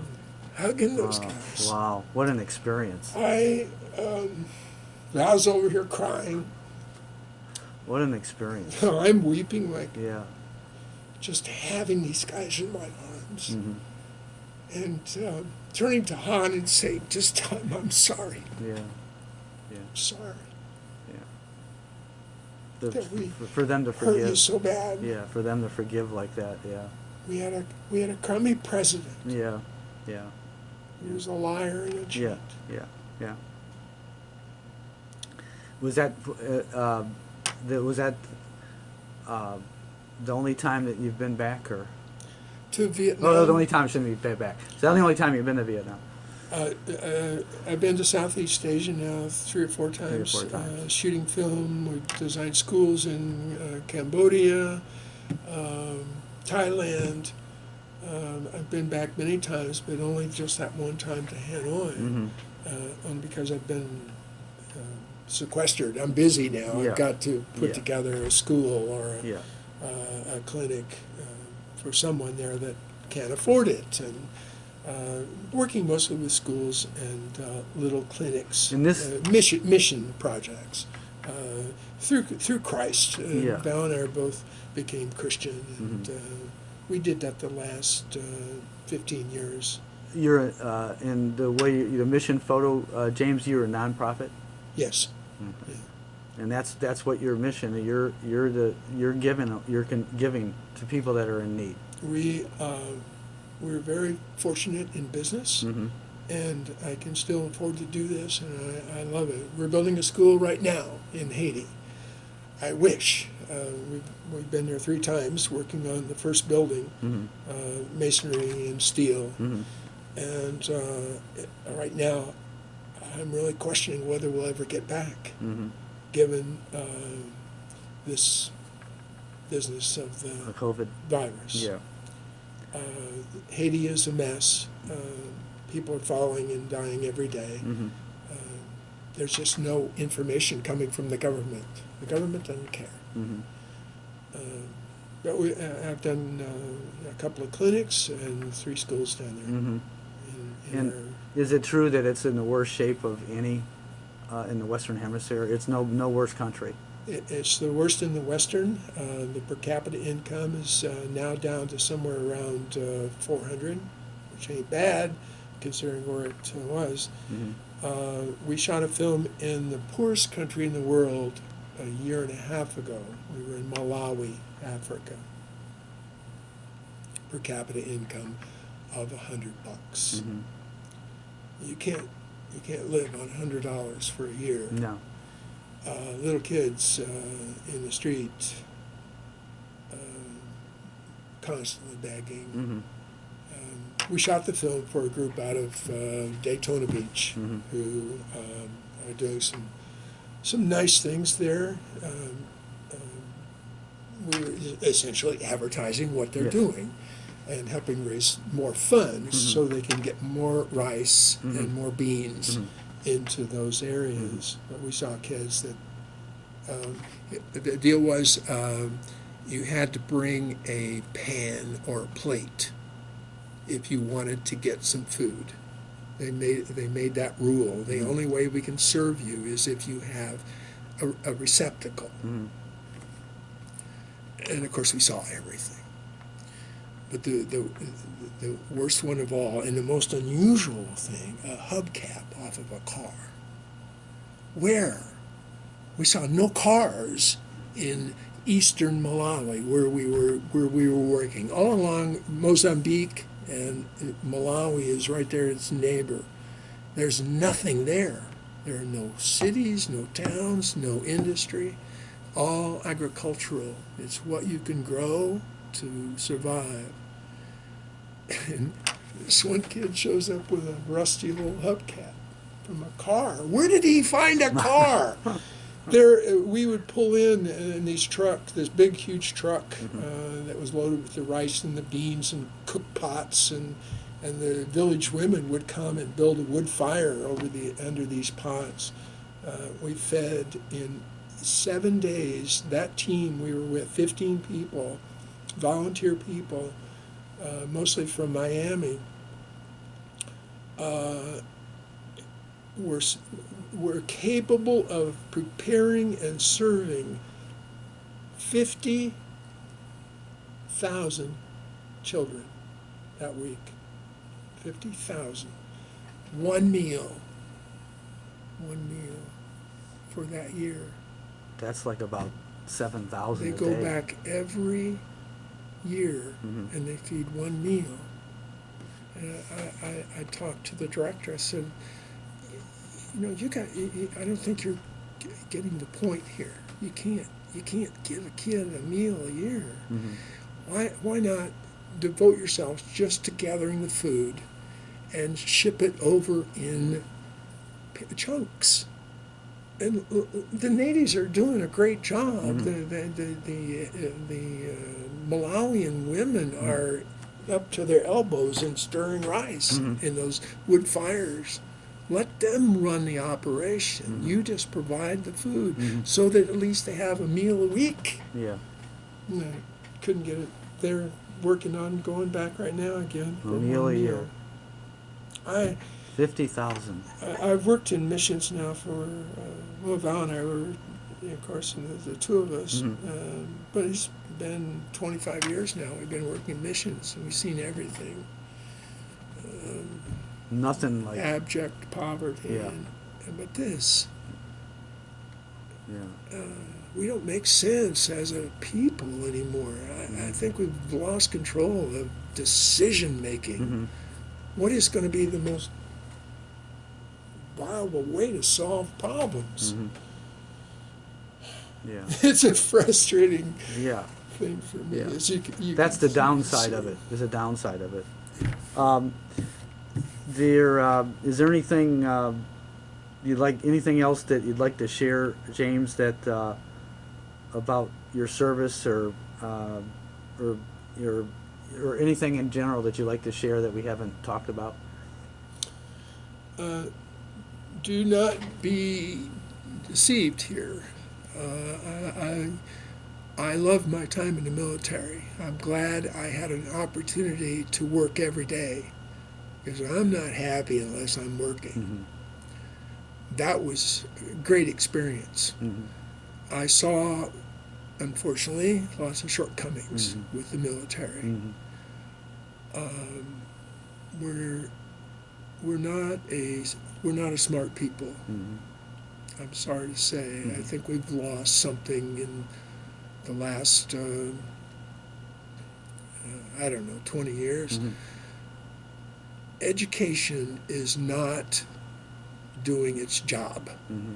Hugging those guys. Wow. What an experience. Val's over here crying. What an experience. I'm weeping, like Yeah. just having these guys in my arms. And turning to Han and saying, just tell him I'm sorry. Yeah. Yeah. I'm sorry Yeah. that we For them to hurt you forgive. so bad. Yeah. For them to forgive like that. Yeah. We had a crummy president. Yeah, yeah, He was a liar and a cheat. yeah, yeah, yeah. Was that was that the only time that you've been back, or? To Vietnam. Oh, the only time shouldn't be back. Is that the only time you've been to Vietnam? I've been to Southeast Asia now 3 or 4 times, 3 or 4 times. shooting film. We've designed schools in Cambodia, Thailand. I've been back many times, but only just that one time to Hanoi, only because I've been sequestered. I'm busy now. Yeah. I've got to put Yeah. together a school or Yeah. a clinic for someone there that can't afford it, and working mostly with schools and little clinics, And this- mission projects through Christ. Yeah. Val and I both became Christian, and we did that the last 15 years. You're in the way the mission photo, James. You're a nonprofit, Yes. and that's what your mission. You're giving to people that are in need. We're very fortunate in business, and I can still afford to do this, and I love it. We're building a school right now in Haiti. I wish. We've been there 3 times working on the first building, masonry and steel. And right now, I'm really questioning whether we'll ever get back, given this business of the COVID. virus. Yeah. Haiti is a mess. People are falling and dying every day. There's just no information coming from the government. The government doesn't care. But I've done a couple of clinics and 3 schools down there. And is it true that it's in the worst shape of any in the Western Hemisphere? It's no worse country. It's the worst in the Western. The per capita income is now down to somewhere around 400, which ain't bad considering where it was. We shot a film in the poorest country in the world a year and a half ago. We were in Malawi, Africa. Per capita income of $100. You can't live on $100 for a year. No. Little kids in the street, constantly begging. We shot the film for a group out of Daytona Beach who are doing some nice things there. We're essentially advertising what they're doing and helping raise more funds so they can get more rice and more beans into those areas. But we saw kids that the deal was you had to bring a pan or a plate if you wanted to get some food. They made that rule. The only way we can serve you is if you have a receptacle. And of course we saw everything. But the worst one of all, and the most unusual thing, a hubcap off of a car. Where? We saw no cars in eastern Malawi where we were working. All along Mozambique and Malawi is right there, its neighbor. There's nothing there. There are no cities, no towns, no industry, all agricultural. It's what you can grow to survive. And this one kid shows up with a rusty little hubcap from a car. Where did he find a car? There, we would pull in these trucks, this big, huge truck that was loaded with the rice and the beans and cook pots, and the village women would come and build a wood fire under these pots. We fed in 7 days. That team we were with, 15 people, volunteer people, mostly from Miami, were capable of preparing and serving 50,000 children that week. 50,000. One meal for that year. That's like about 7,000 They a go day. back every year, Mhm. and they feed one meal. And I talked to the director. I said, you know, I don't think you're getting the point here. You can't give a kid a meal a year. Mhm. Why not devote yourselves just to gathering the food and ship it over in chunks? And the natives are doing a great job. Mhm. The Malawian women Mhm. are up to their elbows in stirring rice Mhm. in those wood fires. Let them run the operation. Mhm. You just provide the food Mhm. so that at least they have a meal a week. Yeah. And I couldn't get it. They're working on going back right now again A for meal one a meal. year. I 50,000. I've worked in missions now for, well, Val and I were, of course, the two of us, Mhm. but it's been 25 years now. We've been working in missions, and we've seen everything. Nothing like. Abject poverty, Yeah. but this, Yeah. we don't make sense as a people anymore. I think we've lost control of decision making. Mhm. What is going to be the most viable way to solve problems? Mhm. Yeah. It's a frustrating Yeah. thing for me. Yeah. As you That's can the downside see. of it. Is a downside of it. Is there anything anything else that you'd like to share, James, that about your service or your or anything in general that you'd like to share that we haven't talked about? Do not be deceived here. I love my time in the military. I'm glad I had an opportunity to work every day because I'm not happy unless I'm working. Mm-hmm. That was a great experience. Mm-hmm. I saw, unfortunately, lots of shortcomings Mm-hmm. with the military. Mm-hmm. We're not a smart people. Mm-hmm. I'm sorry to say. Mm-hmm. I think we've lost something in the last, I don't know, 20 years. Mm-hmm. Education is not doing its job. Mm-hmm.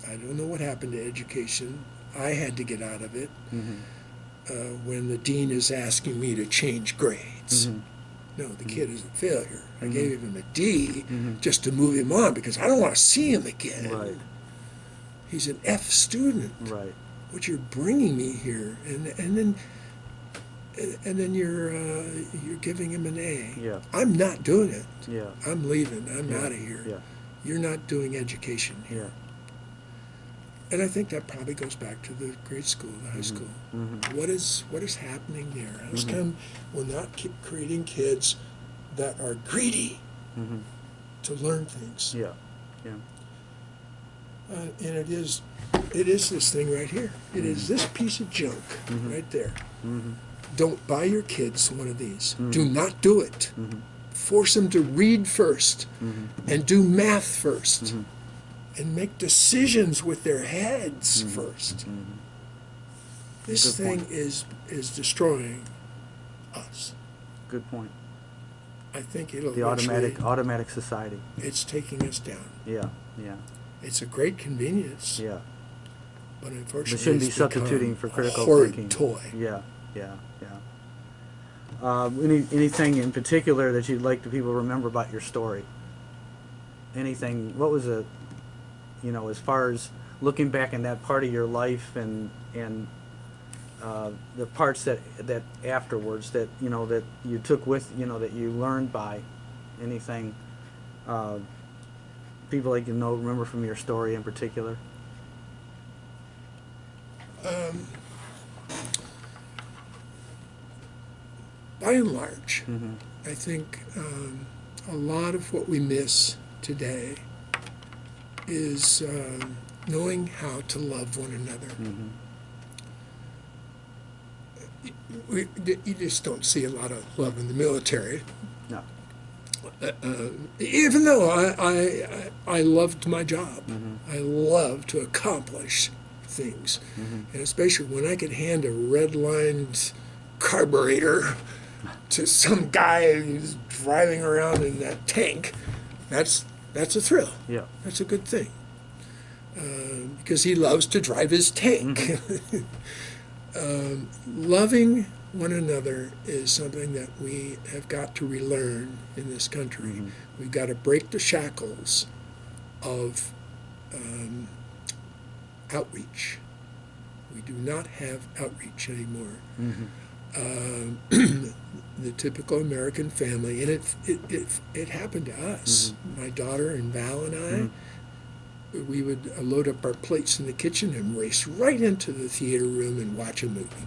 I don't know what happened to education. I had to get out of it Mm-hmm. when the dean is asking me to change grades. Mm-hmm. No, the kid is a failure. I Mhm. gave him a D Mhm. just to move him on because I don't want to see him again. Right. He's an F student. Right. What you're bringing me here, and then you're giving him an A. Yeah. I'm not doing it. Yeah. I'm leaving. I'm Yeah. out of here. Yeah. You're not doing education here. Yeah. And I think that probably goes back to the grade school, the high Mhm. school. Mhm. What is happening there? How Mhm. come we're not creating kids that are greedy Mhm. to learn things? Yeah. Yeah. And it is this thing right here. It is this piece of junk Mhm. right there. Mhm. Don't buy your kids one of these. Mhm. Do not do it. Mhm. Force them to read first Mhm. and do math 1st Mhm. and make decisions with their heads Mhm. first. Mhm. This Good thing point. is destroying us. Good point. I think it'll The automatic society. it's taking us down. Yeah. Yeah. It's a great convenience, Yeah. but We unfortunately shouldn't be it's become substituting for critical a horrid thinking. toy. Yeah. Yeah. Yeah. Anything in particular that you'd like the people to remember about your story? Anything? What was as far as looking back in that part of your life and the parts that afterwards that that you took with that you learned by anything people like remember from your story in particular? By and large, Mm-hmm. I think a lot of what we miss today is knowing how to love one another. Mm-hmm. You just don't see a lot of love in the military. No. Even though I loved my job, Mm-hmm. I love to accomplish things, Mm-hmm. and especially when I could hand a red-lined carburetor to some guy who's driving around in that tank, that's a thrill. Yeah. That's a good thing. Because he loves to drive his tank. Loving one another is something that we have got to relearn in this country. We've got to break the shackles of outreach. We do not have outreach anymore. The typical American family, and it happened to us. My daughter and Val and I, we would load up our plates in the kitchen and race right into the theater room and watch a movie,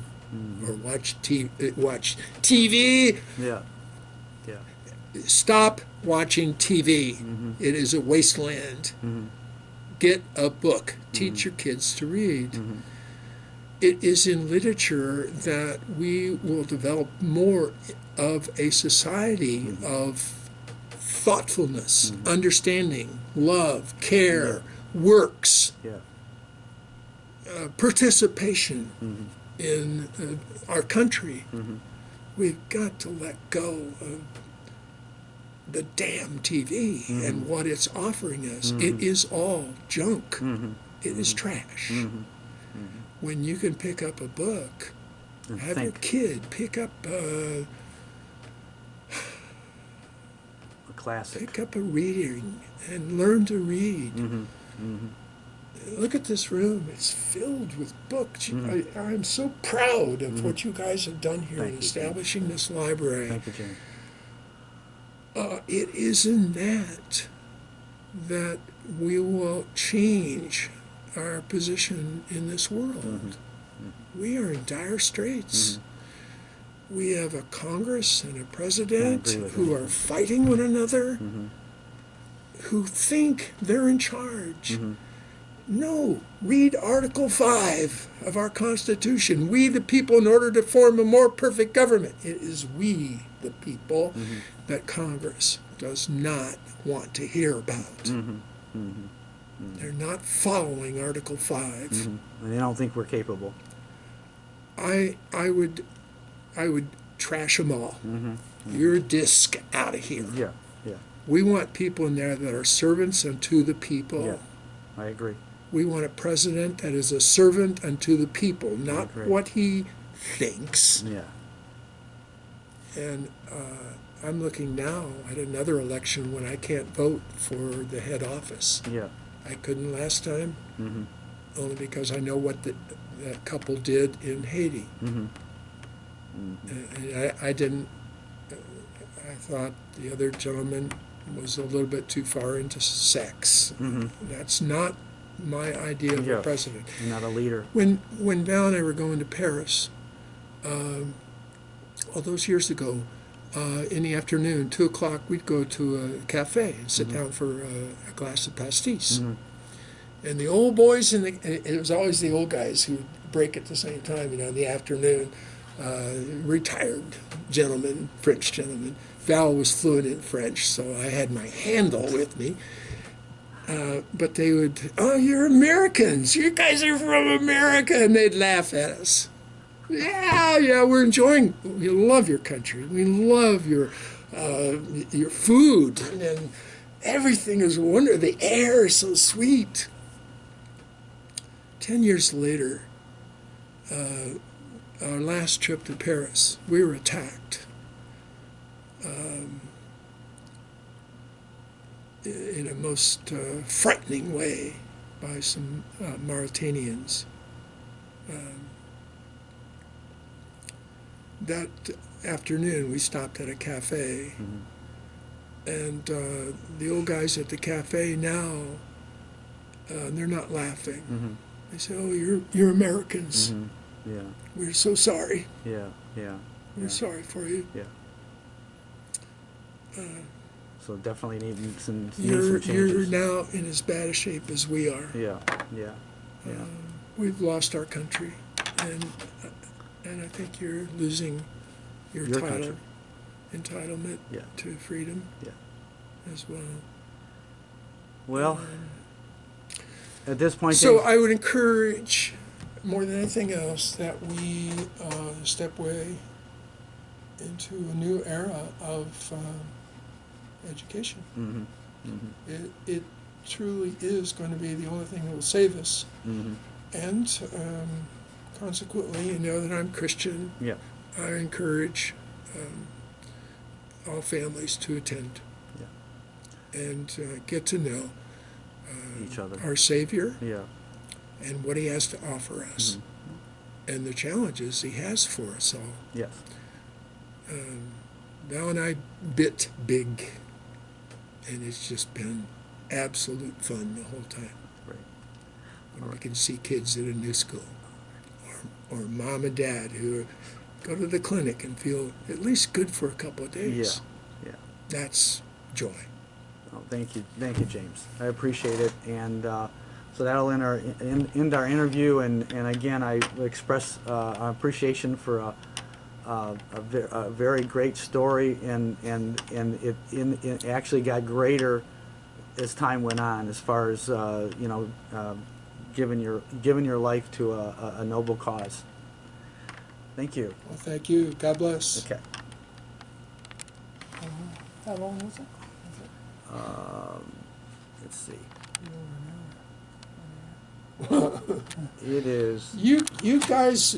or watch TV. Yeah. Yeah. Stop watching TV. It is a wasteland. Get a book. Teach your kids to read. It is in literature that we will develop more of a society of thoughtfulness, understanding, love, care, works, participation in our country. We've got to let go of the damn TV and what it's offering us. It is all junk. It is trash. When you can pick up a book, and have your kid pick up A classic. pick up a reading and learn to read. Look at this room. It's filled with books. I'm so proud of what you guys have done here in establishing this library. Thank you, Jimmy. It is in that we will change our position in this world. We are in dire straits. We have a Congress and a president who are fighting one another, who think they're in charge. No, read Article 5 of our Constitution. We the people, in order to form a more perfect government. It is we the people that Congress does not want to hear about. They're not following Article 5. And they don't think we're capable. I would trash them all. Your disc out of here. Yeah, yeah, We want people in there that are servants unto the people. yeah. I agree. We want a president that is a servant unto the people, not agree. what he thinks. Yeah. And I'm looking now at another election when I can't vote for the head office. Yeah. I couldn't last time, only because I know what that couple did in Haiti. And I didn't. I thought the other gentleman was a little bit too far into sex. That's not my idea of a president. You're not a leader. When Val and I were going to Paris, all those years ago, in the afternoon, 2 o'clock, we'd go to a cafe and sit down for a glass of pastis. And the old boys, it was always the old guys who would break at the same time, in the afternoon. Retired gentlemen, French gentlemen. Val was fluent in French, so I had my handle with me. But they would, oh, you're Americans. You guys are from America. And they'd laugh at us. Yeah, we're enjoying. We love your country. We love your food, and everything is wonderful. The air is so sweet. 10 years later, our last trip to Paris, we were attacked in a most frightening way by some Mauritanians. That afternoon, we stopped at a cafe, and the old guys at the cafe now, they're not laughing. They say, "Oh, you're Americans. Yeah. We're so sorry. Yeah. Yeah. We're sorry for you. Yeah. So definitely need some You're changes. now in as bad a shape as we are. Yeah. Yeah. Yeah. We've lost our country, and I think you're losing your title, country. entitlement to freedom as well." Well, at this point, So I would encourage, more than anything else, that we step away into a new era of education. It truly is going to be the only thing that will save us. And consequently, you know that I'm Christian. Yeah. I encourage all families to attend and get to know Each other. our Savior Yeah. and what He has to offer us, and the challenges He has for us all. Yes. Val and I bit big, and it's just been absolute fun the whole time. Right. When we can see kids at a new school, or mom and dad who go to the clinic and feel at least good for a couple of days. Yeah. Yeah. That's joy. Oh, thank you, James. I appreciate it, and so that'll end our interview. And again, I express our appreciation for a very great story, and it actually got greater as time went on, as far as giving your life to a noble cause. Thank you. Well, thank you. God bless. Okay. How long was it? Let's see. Over an hour. It is. You guys